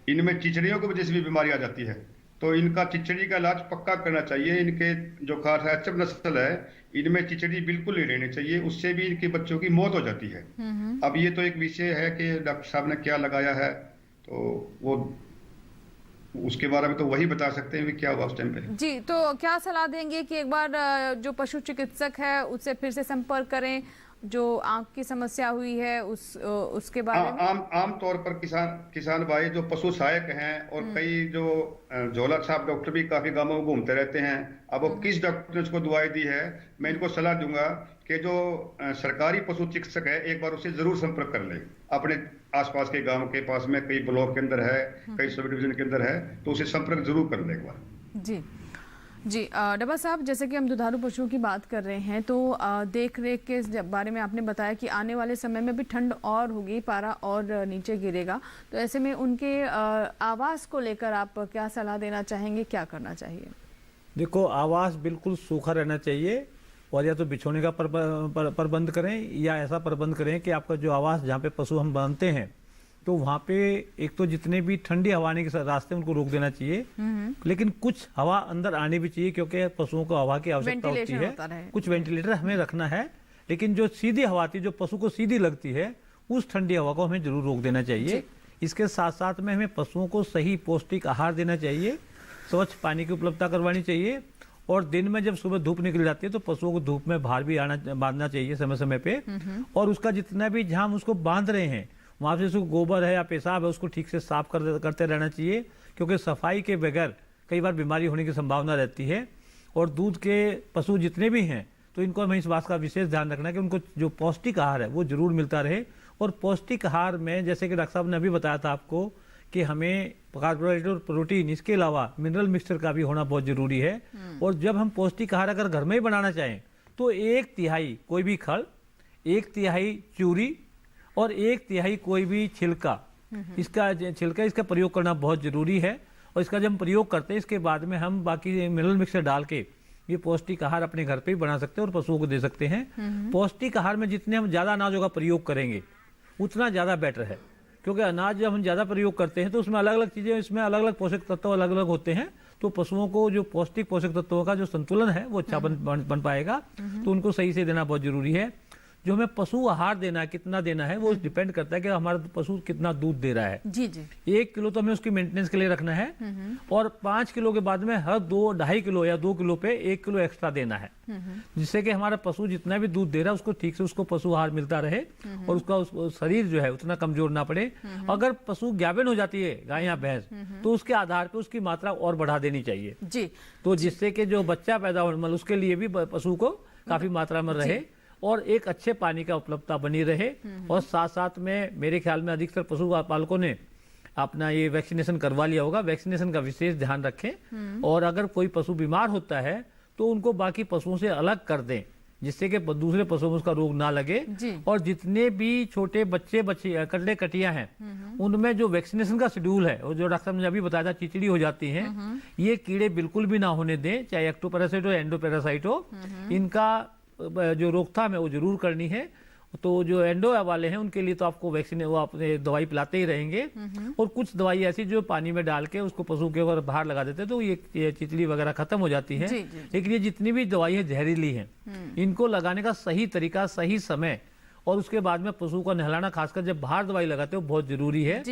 इनमें चिचड़ियों की वजह से भी बीमारी आ जाती है, तो इनका चिचड़ी का इलाज पक्का करना चाहिए। इनके जो खास HF नस्ल है, इनमें चिचड़ी बिल्कुल नहीं रहनी चाहिए, उससे भी इनके बच्चों की मौत हो जाती है। अब ये तो एक विषय है कि डॉक्टर साहब ने क्या लगाया है, तो वो उसके बारे में तो वही बता सकते हैं कि क्या हुआ उस टाइम पे। जी, तो क्या सलाह देंगे कि एक बार जो पशु चिकित्सक है उससे फिर से संपर्क करें, जो आंख की समस्या हुई है उसके बारे में? आम तौर पर किसान भाई जो पशु सहायक हैं और कई जो झोला छाप डॉक्टर भी काफी गांवों में घूमते रहते हैं। अब वो किस डॉक्टर ने उसको दवाई दी है, मैं इनको सलाह दूंगा कि जो सरकारी पशु चिकित्सक है एक बार उससे जरूर संपर्क कर ले। अपने आसपास के गांव के पास में कई ब्लॉक के अंदर है, कई सब डिवीजन के अंदर है, तो उसे संपर्क जरूर कर ले एक बार। जी जी डबा साहब, जैसे कि हम दुधारू पशुओं की बात कर रहे हैं, तो देख रेख के बारे में आपने बताया कि आने वाले समय में भी ठंड और होगी, पारा और नीचे गिरेगा, तो ऐसे में उनके आवास को लेकर आप क्या सलाह देना चाहेंगे, क्या करना चाहिए? देखो, आवास बिल्कुल सूखा रहना चाहिए, और या तो बिछोने का प्रबंध करें या ऐसा प्रबंध करें कि आपका जो आवास जहाँ पे पशु हम बांधते हैं तो वहाँ पे एक तो जितने भी ठंडी हवा आने के रास्ते उनको रोक देना चाहिए, लेकिन कुछ हवा अंदर आनी भी चाहिए क्योंकि पशुओं को हवा की आवश्यकता होती है। कुछ वेंटिलेटर हमें रखना है, लेकिन जो सीधी हवा आती है, जो पशु को सीधी लगती है, उस ठंडी हवा को हमें जरूर रोक देना चाहिए। इसके साथ साथ में हमें पशुओं को सही पौष्टिक आहार देना चाहिए, स्वच्छ पानी की उपलब्धता करवानी चाहिए, और दिन में जब सुबह धूप निकल जाती है तो पशुओं को धूप में बाहर भी बांधना चाहिए समय समय पे, और उसका जितना भी जहाँ हम उसको बांध रहे हैं वहाँ से उसको गोबर है या पेशाब है उसको ठीक से साफ करते रहना चाहिए, क्योंकि सफाई के बगैर कई बार बीमारी होने की संभावना रहती है। और दूध के पशु जितने भी हैं तो इनको हमें इस बात का विशेष ध्यान रखना है कि उनको जो पौष्टिक आहार है वो जरूर मिलता रहे। और पौष्टिक आहार में जैसे कि डॉक्टर साहब ने अभी बताया था आपको कि हमें कार्बोहाइड्रेट और प्रोटीन, इसके अलावा मिनरल मिक्सचर का भी होना बहुत जरूरी है। और जब हम पौष्टिक आहार अगर घर में ही बनाना चाहें तो 1/3 कोई भी खल, 1/3 चूरी और 1/3 कोई भी छिलका, इसका प्रयोग करना बहुत जरूरी है। और इसका जब हम प्रयोग करते हैं इसके बाद में हम बाकी मिनरल मिक्सचर डाल के ये पौष्टिक आहार अपने घर पे ही बना सकते हैं और पशुओं को दे सकते हैं। पौष्टिक आहार में जितने हम ज्यादा अनाजों का प्रयोग करेंगे उतना ज्यादा बेटर है, क्योंकि अनाज जब हम ज्यादा प्रयोग करते हैं तो उसमें अलग अलग चीजें, इसमें अलग अलग पोषक तत्व अलग अलग होते हैं। तो पशुओं को जो पौष्टिक पोषक तत्वों का जो संतुलन है वो अच्छा बन पाएगा। तो उनको सही से देना बहुत जरूरी है। जो हमें पशु आहार देना है, कितना देना है, वो डिपेंड करता है कि हमारा पशु कितना दूध दे रहा है। जी जी। 1 किलो तो हमें उसकी मेंटेनेंस के लिए रखना है और 5 किलो के बाद में हर 2-2.5 किलो या 2 किलो पे 1 किलो एक्स्ट्रा देना है, जिससे कि हमारा पशु जितना भी दूध दे रहा है उसको ठीक से उसको पशु आहार मिलता रहे और उसका शरीर जो है उतना कमजोर ना पड़े। अगर पशु ज्ञाबन हो जाती है, गाय या भैंस, तो उसके आधार पर उसकी मात्रा और बढ़ा देनी चाहिए जी। तो जिससे कि जो बच्चा पैदा हो मतलब उसके लिए भी पशु को काफी मात्रा में रहे और एक अच्छे पानी का उपलब्धता बनी रहे। और साथ साथ में मेरे ख्याल में अधिकतर पशु पालकों ने अपना ये वैक्सीनेशन करवा लिया होगा। वैक्सीनेशन का विशेष ध्यान रखें और अगर कोई पशु बीमार होता है तो उनको बाकी पशुओं से अलग कर दें, जिससे कि दूसरे पशुओं में उसका रोग ना लगे। और जितने भी छोटे बच्चे कटले कटिया हैं उनमें जो वैक्सीनेशन का शेड्यूल है और जो डॉक्टर ने अभी बताया था चिचड़ी हो जाती है, ये कीड़े बिल्कुल भी ना होने दें, चाहे एक्टोपैरासाइट हो एंडोपैरासाइट हो। इनका जो रोकथाम है वो जरूर करनी है। तो जो एंडो वाले हैं उनके लिए तो आपको वैक्सीन वो अपने दवाई पिलाते ही रहेंगे। और कुछ दवाई ऐसी जो पानी में डाल के उसको पशु के ऊपर बाहर लगा देते हैं तो ये चिचड़ी वगैरह खत्म हो जाती है। लेकिन ये जितनी भी दवाई है जहरीली है, इनको लगाने का सही तरीका, सही समय और उसके बाद में पशु को नहलाना, खासकर जब बाहर दवाई लगाते हो बहुत जरूरी है।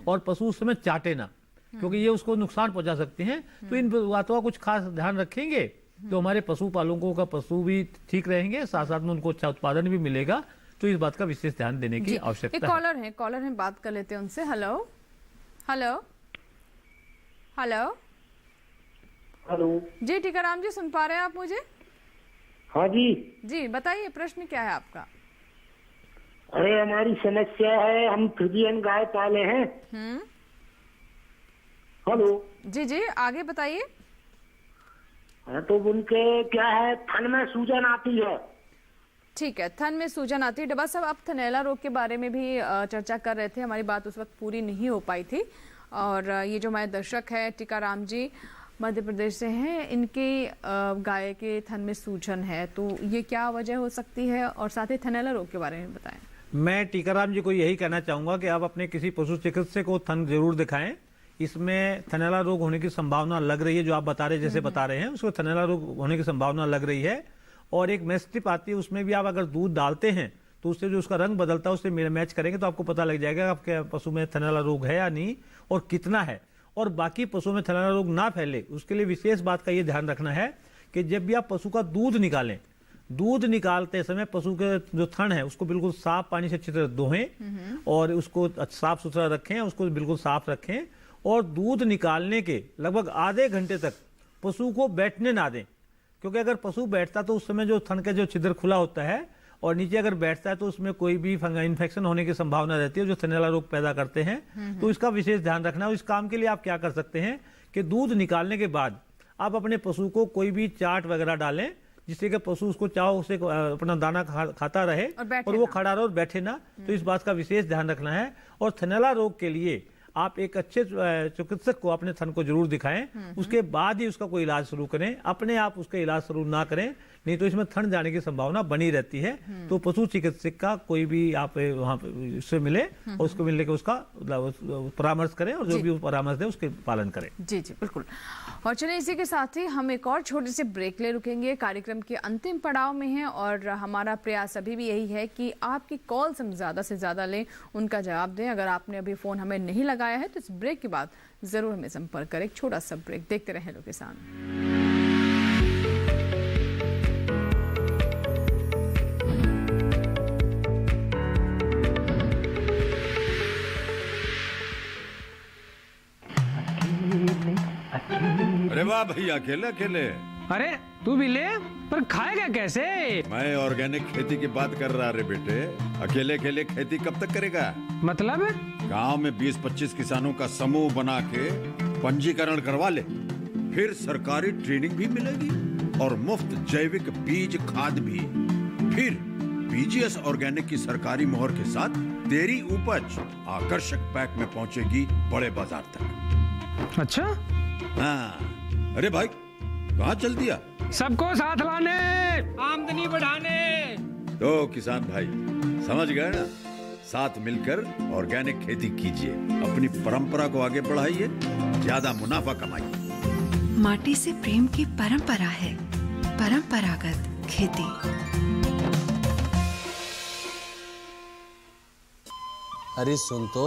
और पशु उस समय चाटे ना, क्योंकि ये उसको नुकसान पहुंचा सकते हैं। तो इन बातों का कुछ खास ध्यान रखेंगे तो हमारे पशुपालकों का पशु भी ठीक रहेंगे, साथ साथ में उनको अच्छा उत्पादन भी मिलेगा। तो इस बात का विशेष ध्यान देने की आवश्यकता है। कॉलर है, बात कर लेते हैं उनसे। हेलो हेलो हेलो हेलो जी, टीकाराम जी सुन पा रहे हैं आप मुझे? हाँ जी जी, बताइए प्रश्न क्या है आपका? अरे हमारी समस्या है, हम फ्रिजियन गाय पाले हैं। हेलो जी जी, आगे बताइए। हाँ तो उनके क्या है, थन में सूजन आती है। ठीक है, थन में सूजन आती है। डबा साहब, आप थनैला रोग के बारे में भी चर्चा कर रहे थे, हमारी बात उस वक्त पूरी नहीं हो पाई थी। और ये जो हमारे दर्शक है टीकाराम जी मध्य प्रदेश से हैं, इनके गाय के थन में सूजन है, तो ये क्या वजह हो सकती है? और साथ ही थनैला रोग के बारे में बताएं। मैं टीकाराम जी को यही कहना चाहूंगा कि आप अपने किसी पशु चिकित्सक को थन जरूर दिखाएं। इसमें थनैला रोग होने की संभावना लग रही है, जो आप बता रहे जैसे बता रहे हैं उसको थनैला रोग होने की संभावना लग रही है। और एक मैस्टिप आती है, उसमें भी आप अगर दूध डालते हैं तो उससे जो उसका रंग बदलता है उससे मैच करेंगे तो आपको पता लग जाएगा आपके पशु में थनैला रोग है या नहीं और कितना है। और बाकी पशुओं में थनैला रोग ना फैले उसके लिए विशेष बात का ये ध्यान रखना है कि जब भी आप पशु का दूध निकालें, दूध निकालते समय पशु के जो थन है उसको बिल्कुल साफ पानी से अच्छी तरह धोएं और उसको साफ सुथरा रखें, उसको बिल्कुल साफ रखें। और दूध निकालने के लगभग आधे घंटे तक पशु को बैठने ना दें, क्योंकि अगर पशु बैठता तो उस समय जो थन का जो छिद्र खुला होता है और नीचे अगर बैठता है तो उसमें कोई भी फंगल इन्फेक्शन होने की संभावना रहती है जो थनैला रोग पैदा करते हैं। तो इसका विशेष ध्यान रखना है। इस काम के लिए आप क्या कर सकते हैं कि दूध निकालने के बाद आप अपने पशु को कोई भी चाट वगैरह डालें जिससे कि पशु उसको चाव से अपना दाना खाता रहे और वो खड़ा रहे और बैठे ना। तो इस बात का विशेष ध्यान रखना है। और थनैला रोग के लिए आप एक अच्छे चिकित्सक को अपने थन को जरूर दिखाएं, उसके बाद ही उसका कोई इलाज शुरू करें। अपने आप उसका इलाज शुरू ना करें, नहीं तो इसमें थन जाने की संभावना बनी रहती है। तो पशु चिकित्सक का कोई भी आप वहां उससे मिले और उसको मिलने के उसका परामर्श करें और जो भी परामर्श दे उसके पालन करें। जी जी बिल्कुल। और चलिए इसी के साथ ही हम एक और छोटे से ब्रेक ले रुकेंगे, कार्यक्रम के अंतिम पड़ाव में हैं और हमारा प्रयास अभी भी यही है कि आपकी कॉल्स हम ज़्यादा से ज़्यादा लें, उनका जवाब दें। अगर आपने अभी फ़ोन हमें नहीं लगाया है तो इस ब्रेक के बाद ज़रूर हमें संपर्क करें। एक छोटा सा ब्रेक, देखते रहें हेलो किसान। अरे वाह भैया, अकेले अकेले। अरे तू भी ले, पर खाएगा कैसे? मैं ऑर्गेनिक खेती की बात कर रहा रे बेटे। अकेले अकेले खेती कब तक करेगा? मतलब? गांव में 20-25 किसानों का समूह बना के पंजीकरण करवा ले, फिर सरकारी ट्रेनिंग भी मिलेगी और मुफ्त जैविक बीज खाद भी। फिर बीजीएस ऑर्गेनिक की सरकारी मोहर के साथ तेरी उपज आकर्षक पैक में पहुंचेगी बड़े बाजार तक। अच्छा? हाँ। अरे भाई कहाँ चल दिया? सबको साथ लाने, आमदनी बढ़ाने। तो किसान भाई समझ गए ना? साथ मिलकर ऑर्गेनिक खेती कीजिए, अपनी परंपरा को आगे बढ़ाइए, ज्यादा मुनाफा कमाइए। माटी से प्रेम की परंपरा है परंपरागत खेती। अरे सुन तो।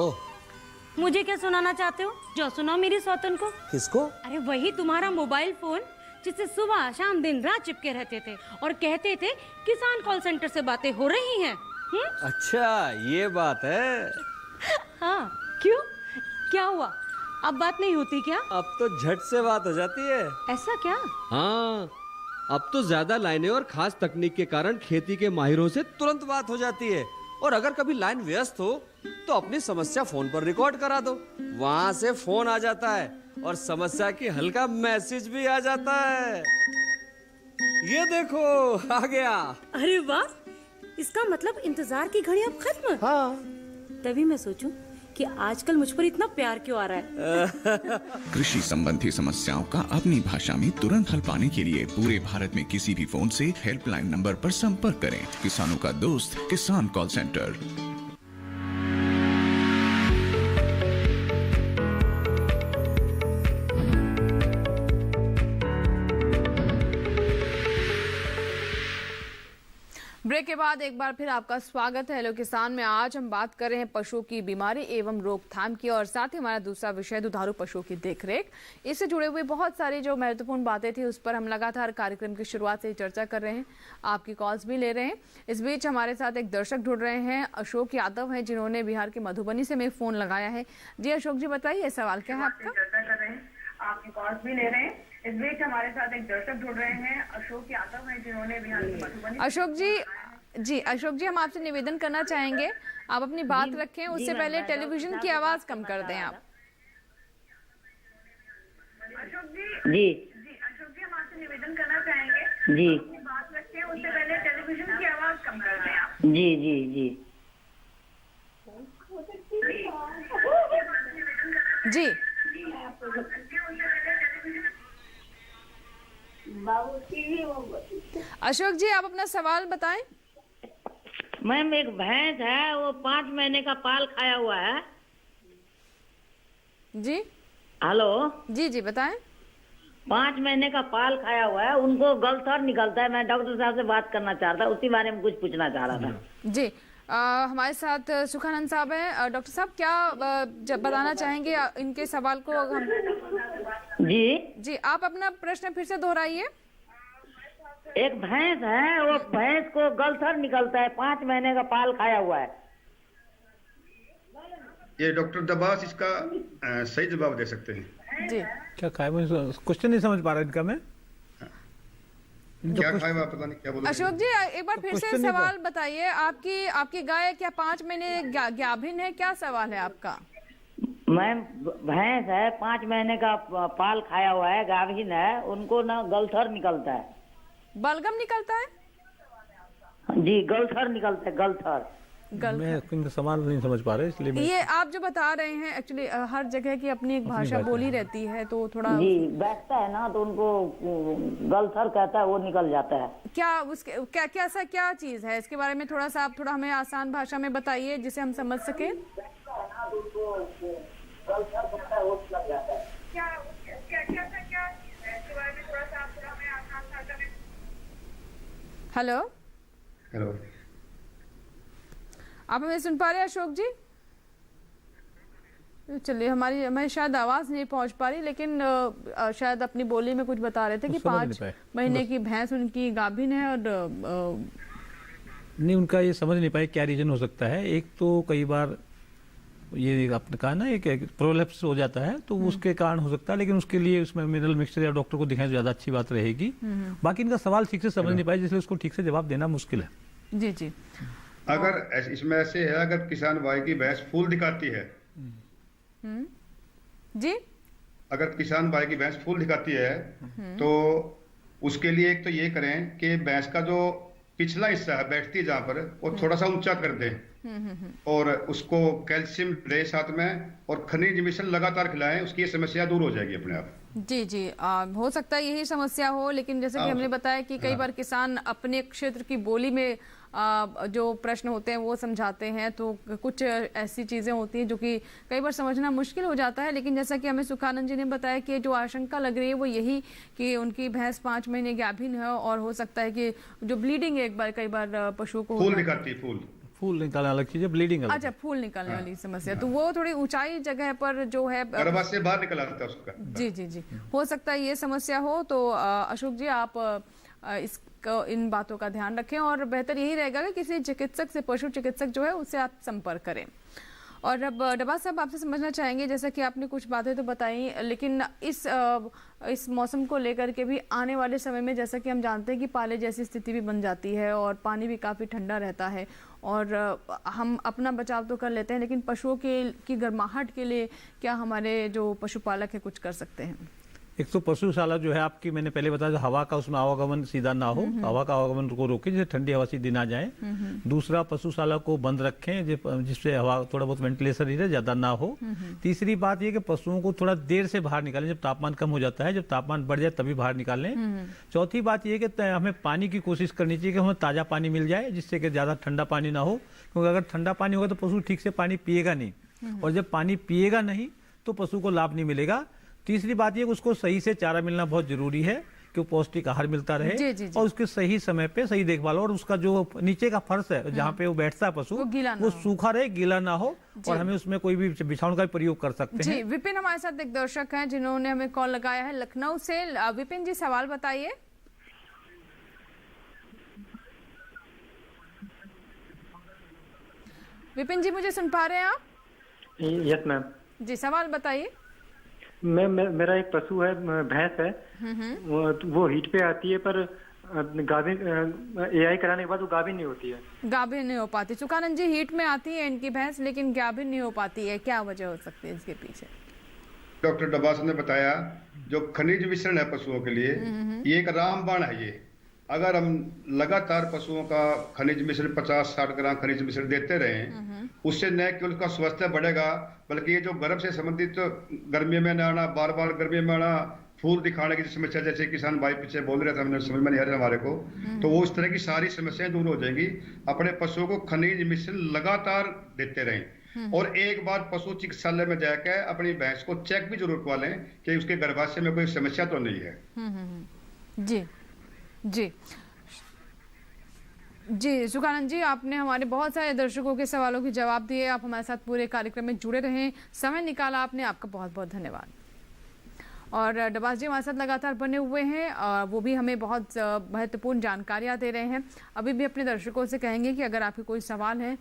मुझे क्या सुनाना चाहते हो? जो सुनाओ मेरी सौतन को। किसको? अरे वही तुम्हारा मोबाइल फोन जिससे सुबह शाम दिन रात चिपके रहते थे और कहते थे किसान कॉल सेंटर से बातें हो रही हैं। अच्छा ये बात है। हाँ क्यों, क्या हुआ? अब बात नहीं होती क्या? अब तो झट से बात हो जाती है। ऐसा क्या? हाँ, अब तो ज्यादा लाइनें और खास तकनीक के कारण खेती के माहिरों से तुरंत बात हो जाती है। और अगर कभी लाइन व्यस्त हो तो अपनी समस्या फोन पर रिकॉर्ड करा दो, वहाँ से फोन आ जाता है और समस्या की हल का मैसेज भी आ जाता है। ये देखो आ गया। अरे वाह, इसका मतलब इंतजार की घड़ी अब खत्म। हाँ। तभी मैं सोचूं कि आजकल मुझ पर इतना प्यार क्यों आ रहा है। कृषि संबंधी समस्याओं का अपनी भाषा में तुरंत हल पाने के लिए पूरे भारत में किसी भी फोन से हेल्पलाइन नंबर पर संपर्क करें। किसानों का दोस्त किसान कॉल सेंटर। ब्रेक के बाद एक बार फिर आपका स्वागत है हेलो किसान में। आज हम बात कर रहे हैं पशुओं की बीमारी एवं रोकथाम की, और साथ ही हमारा दूसरा विषय दुधारू पशुओं की देखरेख। इससे जुड़े हुए बहुत सारी जो महत्वपूर्ण बातें थी उस पर हम लगातार कार्यक्रम की शुरुआत से चर्चा कर रहे हैं, आपकी कॉल्स भी ले रहे हैं। इस बीच हमारे साथ एक दर्शक जुड़ रहे हैं, अशोक यादव है, जिन्होंने बिहार के मधुबनी से हमें फोन लगाया है। जी अशोक जी बताइए, सवाल क्या है आपका? आपकी कॉल्स भी ले रहे हैं। इस बीच हमारे साथ एक दर्शक जुड़ रहे हैं, अशोक यादव हैं, जिन्होंने बिहार के मधुबनी। अशोक जी हम आपसे निवेदन करना चाहेंगे, आप अपनी बात रखें, उससे पहले टेलीविजन की आवाज कम कर दें आप। अशोक जी जी हम आपसे निवेदन करना चाहेंगे, जी अपनी बात रखें, उससे पहले टेलीविजन की आवाज कम कर दें आप। जी जी जी जी अशोक जी आप अपना सवाल बताएं। मैम एक भैंस है, वो 5 महीने का पाल खाया हुआ है। जी हेलो। जी बताएं। 5 महीने का पाल खाया हुआ है, उनको गलथर निकलता है। मैं डॉक्टर साहब से बात करना चाह रहा था, उसी बारे में कुछ पूछना चाह रहा था। जी हमारे साथ सुखानंद साहब हैं। डॉक्टर साहब क्या बताना चाहेंगे इनके सवाल को? हम जी आप अपना प्रश्न फिर से दोहराइए। एक भैंस है, वो भैंस को गलथर निकलता है, 5 महीने का पाल खाया हुआ है। ये डॉक्टर दबास इसका सही जवाब दे सकते हैं। जी क्या खाया? क्वेश्चन नहीं समझ पा रहा इनका मैं। क्या खाया पता नहीं क्या बोल। अशोक जी एक बार फिर से सवाल बताइए। आपकी गाय क्या 5 महीने गाभिन है? क्या सवाल है आपका? मैम भैंस है, 5 महीने का पाल खाया हुआ है, गाभिन है, उनको ना गलथर निकलता है। बलगम निकलता है? जी गलथर निकलता है, गलथर। मैं इनका सवाल नहीं समझ पा रहे, इसलिए ये आप जो बता रहे हैं एक्चुअली हर जगह की अपनी एक भाषा बोली रहती है, तो थोड़ा जी बैठता है ना, तो उनको गलथर कहता है, वो निकल जाता है। क्या उसके क्या चीज है इसके बारे में थोड़ा सा आप हमें आसान भाषा में बताइए जिसे हम समझ सके। हेलो आप हमें सुन पा रहे हैं अशोक जी? चलिए हमें शायद आवाज नहीं पहुंच पा रही, लेकिन शायद अपनी बोली में कुछ बता रहे थे कि 5 महीने की भैंस उनकी गाभिन है। और नहीं, उनका ये समझ नहीं पाए क्या रीजन हो सकता है। एक तो कई बार ये आपने कहा ना एक प्रोलेप्स हो जाता है, तो उसके कारण हो सकता है, लेकिन उसके लिए उसमें मिनरल मिक्सचर या डॉक्टर को दिखाएं तो ज़्यादा अच्छी बात रहेगी। बाकी इनका सवाल ठीक से समझ नहीं पाए, इसलिए उसको ठीक से जवाब देना मुश्किल है। जी जी। अगर इसमें ऐसे है, अगर किसान भाई की भैंस फूल दिखाती है जी, अगर किसान भाई की भैंस फूल दिखाती है तो उसके लिए एक तो ये करें कि भैंस का जो पिछला हिस्सा है बैठती है जहां पर, वो थोड़ा सा ऊंचा कर दें और उसको कैल्शियम दे साथ में और खनिज मिश्रण लगातार खिलाएं, उसकी ये समस्या दूर हो जाएगी अपने आप। जी जी, हो सकता है यही समस्या हो, लेकिन जैसे कि हमने बताया कि कई बार किसान अपने क्षेत्र की बोली में जो प्रश्न होते हैं वो समझाते हैं, तो कुछ ऐसी चीज़ें होती हैं जो कि कई बार समझना मुश्किल हो जाता है। लेकिन जैसा कि हमें सुखानंद जी ने बताया कि जो आशंका लग रही है वो यही कि उनकी भैंस 5 महीने गाभिन है और हो सकता है कि जो ब्लीडिंग एक बार कई बार पशुओं को फूल निकालती है, फूल निकालने अलग चीज है, ब्लीडिंग अलग। अच्छा, फूल निकालने वाली समस्या, तो वो थोड़ी ऊंचाई जगह पर जो है गर्भाशय से बाहर निकल आता है उसका। जी जी जी, हो सकता है ये समस्या हो। तो अशोक जी, आप इन बातों का ध्यान रखें और बेहतर यही रहेगा कि किसी चिकित्सक से, पशु चिकित्सक जो है उससे आप संपर्क करें। और अब डबा साहब आपसे समझना चाहेंगे, जैसा कि आपने कुछ बातें तो बताई, लेकिन इस मौसम को लेकर के भी आने वाले समय में जैसा कि हम जानते हैं कि पाले जैसी स्थिति भी बन जाती है और पानी भी काफ़ी ठंडा रहता है और हम अपना बचाव तो कर लेते हैं, लेकिन पशुओं की गर्माहट के लिए क्या हमारे जो पशुपालक है कुछ कर सकते हैं? एक तो पशुशाला जो है आपकी, मैंने पहले बताया, हवा का उसमें आवागमन सीधा ना हो, हवा का आवागमन को रोके जैसे ठंडी हवा सीधी ना जाए। दूसरा, पशुशाला को बंद रखें जिससे हवा थोड़ा बहुत वेंटिलेशन ही रहे, ज्यादा ना हो। तीसरी बात ये कि पशुओं को थोड़ा देर से बाहर निकालें, जब तापमान कम हो जाता है, जब तापमान बढ़ जाए तभी बाहर निकालें। चौथी बात ये कि हमें पानी की कोशिश करनी चाहिए कि हमें ताजा पानी मिल जाए, जिससे कि ज्यादा ठंडा पानी ना हो, क्योंकि अगर ठंडा पानी होगा तो पशु ठीक से पानी पिएगा नहीं, और जब पानी पिएगा नहीं तो पशु को लाभ नहीं मिलेगा। तीसरी बात ये कि उसको सही से चारा मिलना बहुत जरूरी है कि वो पौष्टिक आहार मिलता रहे। जी, जी, जी। और उसके सही समय पे सही देखभाल, और उसका जो नीचे का फर्श है जहाँ पे वो बैठता है पशु, वो सूखा रहे, गीला ना हो, और हमें उसमें कोई भी बिछावन का प्रयोग कर सकते हैं। जी, विपिन हमारे साथ एक दर्शक हैं जिन्होंने हमें कॉल लगाया है लखनऊ से। विपिन जी, सवाल बताइए। विपिन जी, मुझे सुन पा रहे हैं आप? Yes ma'am. जी, सवाल बताइए। मेरा एक पशु है, भैंस है, वो हीट पे आती है, पर गाभिन एआई कराने के बाद वो गाभिन नहीं होती है। गाभिन नहीं हो पाती। सुखानंद जी, हीट में आती है इनकी भैंस लेकिन गाभिन नहीं हो पाती है, क्या वजह हो सकती है इसके पीछे? डॉक्टर डबास ने बताया, जो खनिज मिश्रण है पशुओं के लिए, ये एक रामबाण है। ये अगर हम लगातार पशुओं का खनिज मिश्रण 50-60 ग्राम खनिज मिश्रण देते रहें, उससे न केवल उसका स्वास्थ्य बढ़ेगा, बल्कि ये जो गर्भ से संबंधित गर्मी में न आना, बार बार गर्मी में आना, फूल दिखाने की समस्या, जैसे किसान भाई पीछे बोल रहे थे, हमने समझ में नहीं आ रहा हमारे को, तो वो इस तरह की सारी समस्याएं दूर हो जाएंगी। अपने पशुओं को खनिज मिश्रण लगातार देते रहें, और एक बार पशु चिकित्सालय में जाकर अपनी भैंस को चेक भी जरूर करवा लें कि उसके गर्भाशय में कोई समस्या तो नहीं है। जी जी जी, सुखानंद जी, आपने हमारे बहुत सारे दर्शकों के सवालों के जवाब दिए। आप हमारे साथ पूरे कार्यक्रम में जुड़े रहें, समय निकाला आपने, आपका बहुत बहुत धन्यवाद। और डबास जी हमारे साथ लगातार बने हुए हैं, वो भी हमें बहुत महत्वपूर्ण जानकारियां दे रहे हैं। अभी भी अपने दर्शकों से कहेंगे कि अगर आपके कोई सवाल है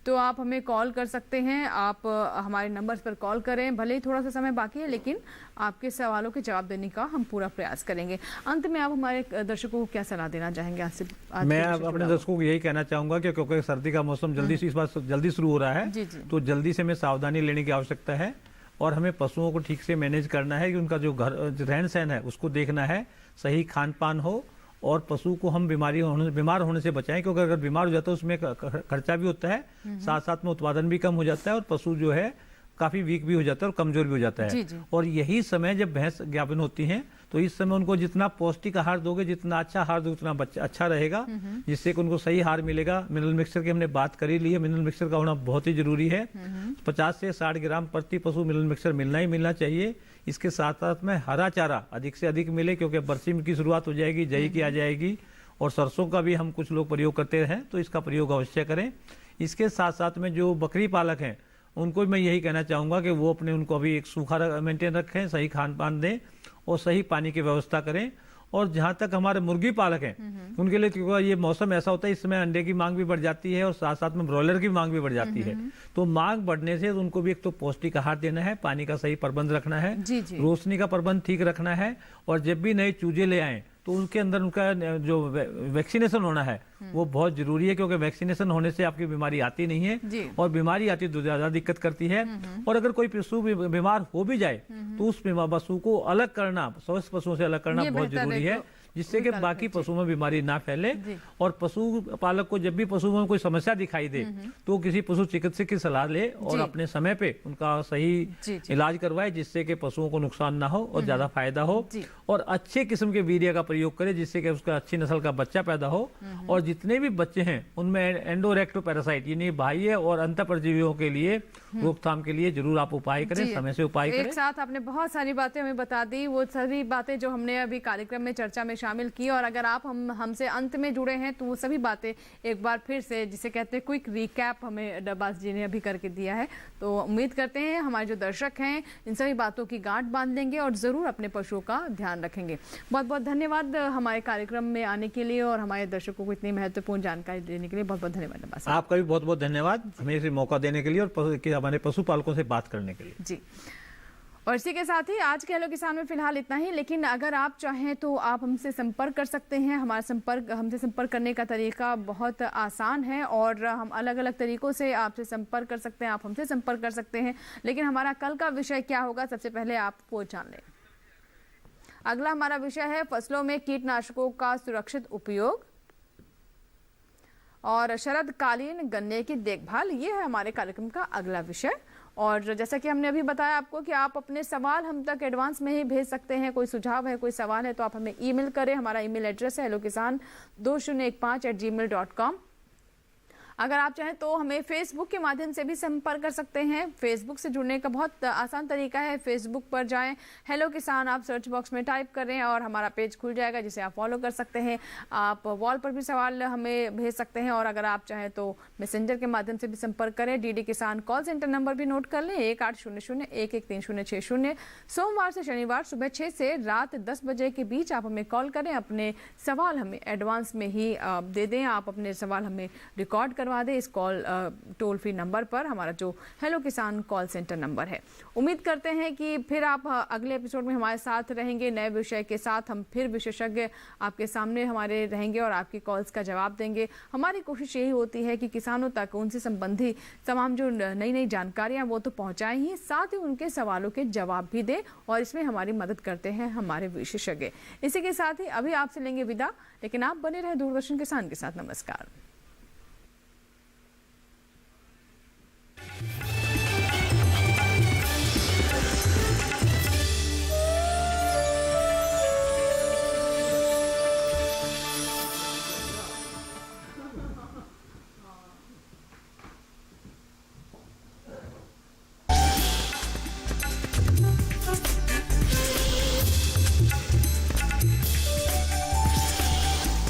तो आप हमें कॉल कर सकते हैं। आप हमारे नंबर्स पर कॉल करें, भले ही थोड़ा सा समय बाकी है, लेकिन आपके सवालों के जवाब देने का हम पूरा प्रयास करेंगे। अंत में आप हमारे दर्शकों को क्या सलाह देना चाहेंगे? मैं अपने दर्शकों को यही कहना चाहूंगा कि क्योंकि सर्दी का मौसम जल्दी से इस बार जल्दी शुरू हो रहा है, तो जल्दी से हमें सावधानी लेने की आवश्यकता है, और हमें पशुओं को ठीक से मैनेज करना है कि उनका जो घर रहन सहन है उसको देखना है, सही खान पान हो, और पशु को हम बीमार होने से बचाएं, क्योंकि अगर बीमार हो जाता है उसमें खर्चा भी होता है, साथ साथ में उत्पादन भी कम हो जाता है, और पशु जो है काफी वीक भी हो जाता है और कमजोर भी हो जाता है। और यही समय जब भैंस ज्ञापन होती हैं, तो इस समय उनको जितना पौष्टिक आहार दोगे, जितना अच्छा आहार दोगे, उतना अच्छा रहेगा, जिससे कि उनको सही आहार मिलेगा। मिनरल मिक्सचर की हमने बात करी ली है, मिनरल मिक्सचर का होना बहुत ही जरूरी है। 50 से 60 ग्राम प्रति पशु मिनरल मिक्सचर मिलना ही मिलना चाहिए। इसके साथ साथ में हरा चारा अधिक से अधिक मिले, क्योंकि बरसीम की शुरुआत हो जाएगी, जई की आ जाएगी, और सरसों का भी हम कुछ लोग प्रयोग करते हैं, तो इसका प्रयोग अवश्य करें। इसके साथ साथ में जो बकरी पालक हैं उनको मैं यही कहना चाहूँगा कि वो उनको अभी एक सूखा मेंटेन रखें, सही खान पान दें और सही पानी की व्यवस्था करें, और जहाँ तक हमारे मुर्गी पालक हैं उनके लिए, क्योंकि ये मौसम ऐसा होता है इस समय अंडे की मांग भी बढ़ जाती है और साथ साथ में ब्रॉयलर की मांग भी बढ़ जाती है। तो मांग बढ़ने से उनको भी एक तो पौष्टिक आहार देना है, पानी का सही प्रबंध रखना है, रोशनी का प्रबंध ठीक रखना है, और जब भी नए चूजे ले आए तो उनके अंदर उनका जो वैक्सीनेशन होना है वो बहुत जरूरी है, क्योंकि वैक्सीनेशन होने से आपकी बीमारी आती नहीं है, और बीमारी आती तो ज्यादा दिक्कत करती है। और अगर कोई पशु बीमार हो भी जाए तो उस पशु को अलग करना, स्वस्थ पशुओं से अलग करना बहुत जरूरी है, जिससे कि बाकी पशुओं में बीमारी ना फैले। और पशु पालक को जब भी पशु में कोई समस्या दिखाई दे तो किसी पशु चिकित्सक की सलाह ले और अपने समय पे उनका सही इलाज करवाए, जिससे कि पशुओं को नुकसान ना हो और ज्यादा फायदा हो। और अच्छे किस्म के वीर्य का प्रयोग करे, जिससे कि उसका अच्छी नस्ल का बच्चा पैदा हो। और जितने भी बच्चे हैं उनमें एंडोरेक्टो पैरासाइट यानी बाह्य और अंत परजीवियों के लिए रोकथाम के लिए जरूर आप उपाय करें, समय से उपाय करें। एक साथ आपने बहुत सारी बातें हमें बता दी, वो सभी बातें जो हमने अभी कार्यक्रम में चर्चा में शामिल की। और अगर आप हमसे अंत में जुड़े हैं तो वो सभी बातें एक बार फिर से, जिसे कहते हैं क्विक रिकैप, हमें डब्बास जी ने अभी करके दिया है। तो उम्मीद करते हैं हमारे जो दर्शक हैं इन सभी बातों की गांठ बांध लेंगे और जरूर अपने पशुओं का ध्यान रखेंगे। बहुत बहुत धन्यवाद हमारे कार्यक्रम में आने के लिए और हमारे दर्शकों को इतनी महत्वपूर्ण जानकारी देने के लिए। बहुत बहुत धन्यवाद डब्बास। आपका भी बहुत बहुत धन्यवाद हमें इसे मौका देने के लिए और हमारे पशुपालकों से बात करने के लिए। जी, और इसी के साथ ही आज के हेलो किसान में फिलहाल इतना ही। लेकिन अगर आप चाहें तो आप हमसे संपर्क कर सकते हैं। हमसे संपर्क करने का तरीका बहुत आसान है और हम अलग अलग तरीकों से आपसे संपर्क कर सकते हैं, आप हमसे संपर्क कर सकते हैं। लेकिन हमारा कल का विषय क्या होगा सबसे पहले आप वो जान लें। अगला हमारा विषय है फसलों में कीटनाशकों का सुरक्षित उपयोग और शरदकालीन गन्ने की देखभाल, ये है हमारे कार्यक्रम का अगला विषय। और जैसा कि हमने अभी बताया आपको कि आप अपने सवाल हम तक एडवांस में ही भेज सकते हैं। कोई सुझाव है, कोई सवाल है तो आप हमें ईमेल करें। हमारा ईमेल एड्रेस है hellokisan2015@gmail.com। अगर आप चाहें तो हमें फेसबुक के माध्यम से भी संपर्क कर सकते हैं। फेसबुक से जुड़ने का बहुत आसान तरीका है, फेसबुक पर जाएं, हेलो किसान आप सर्च बॉक्स में टाइप करें और हमारा पेज खुल जाएगा जिसे आप फॉलो कर सकते हैं। आप वॉल पर भी सवाल हमें भेज सकते हैं और अगर आप चाहें तो मैसेंजर के माध्यम से भी संपर्क करें। डीडी किसान कॉल सेंटर नंबर भी नोट कर लें 1800-113060। सोमवार से शनिवार सुबह 6 से रात 10 बजे के बीच आप हमें कॉल करें, अपने सवाल हमें एडवांस में ही दे दें। आप अपने सवाल हमें रिकॉर्ड करवा दें इस कॉल टोल फ्री नंबर पर, हमारा जो हेलो किसान कॉल सेंटर नंबर है। उम्मीद करते हैं कि फिर आप अगले एपिसोड में हमारे साथ रहेंगे नए विषय के साथ। हम फिर विशेषज्ञ आपके सामने हमारे रहेंगे और आपकी कॉल्स का जवाब देंगे। हमारी कोशिश यही होती है कि किसानों तक उनसे संबंधी तमाम जो नई नई जानकारियां वो तो पहुंचाएं ही, साथ ही उनके सवालों के जवाब भी दें और इसमें हमारी मदद करते हैं हमारे विशेषज्ञ। इसी के साथ ही अभी आपसे लेंगे विदा, लेकिन आप बने रहे दूरदर्शन किसान के साथ। नमस्कार।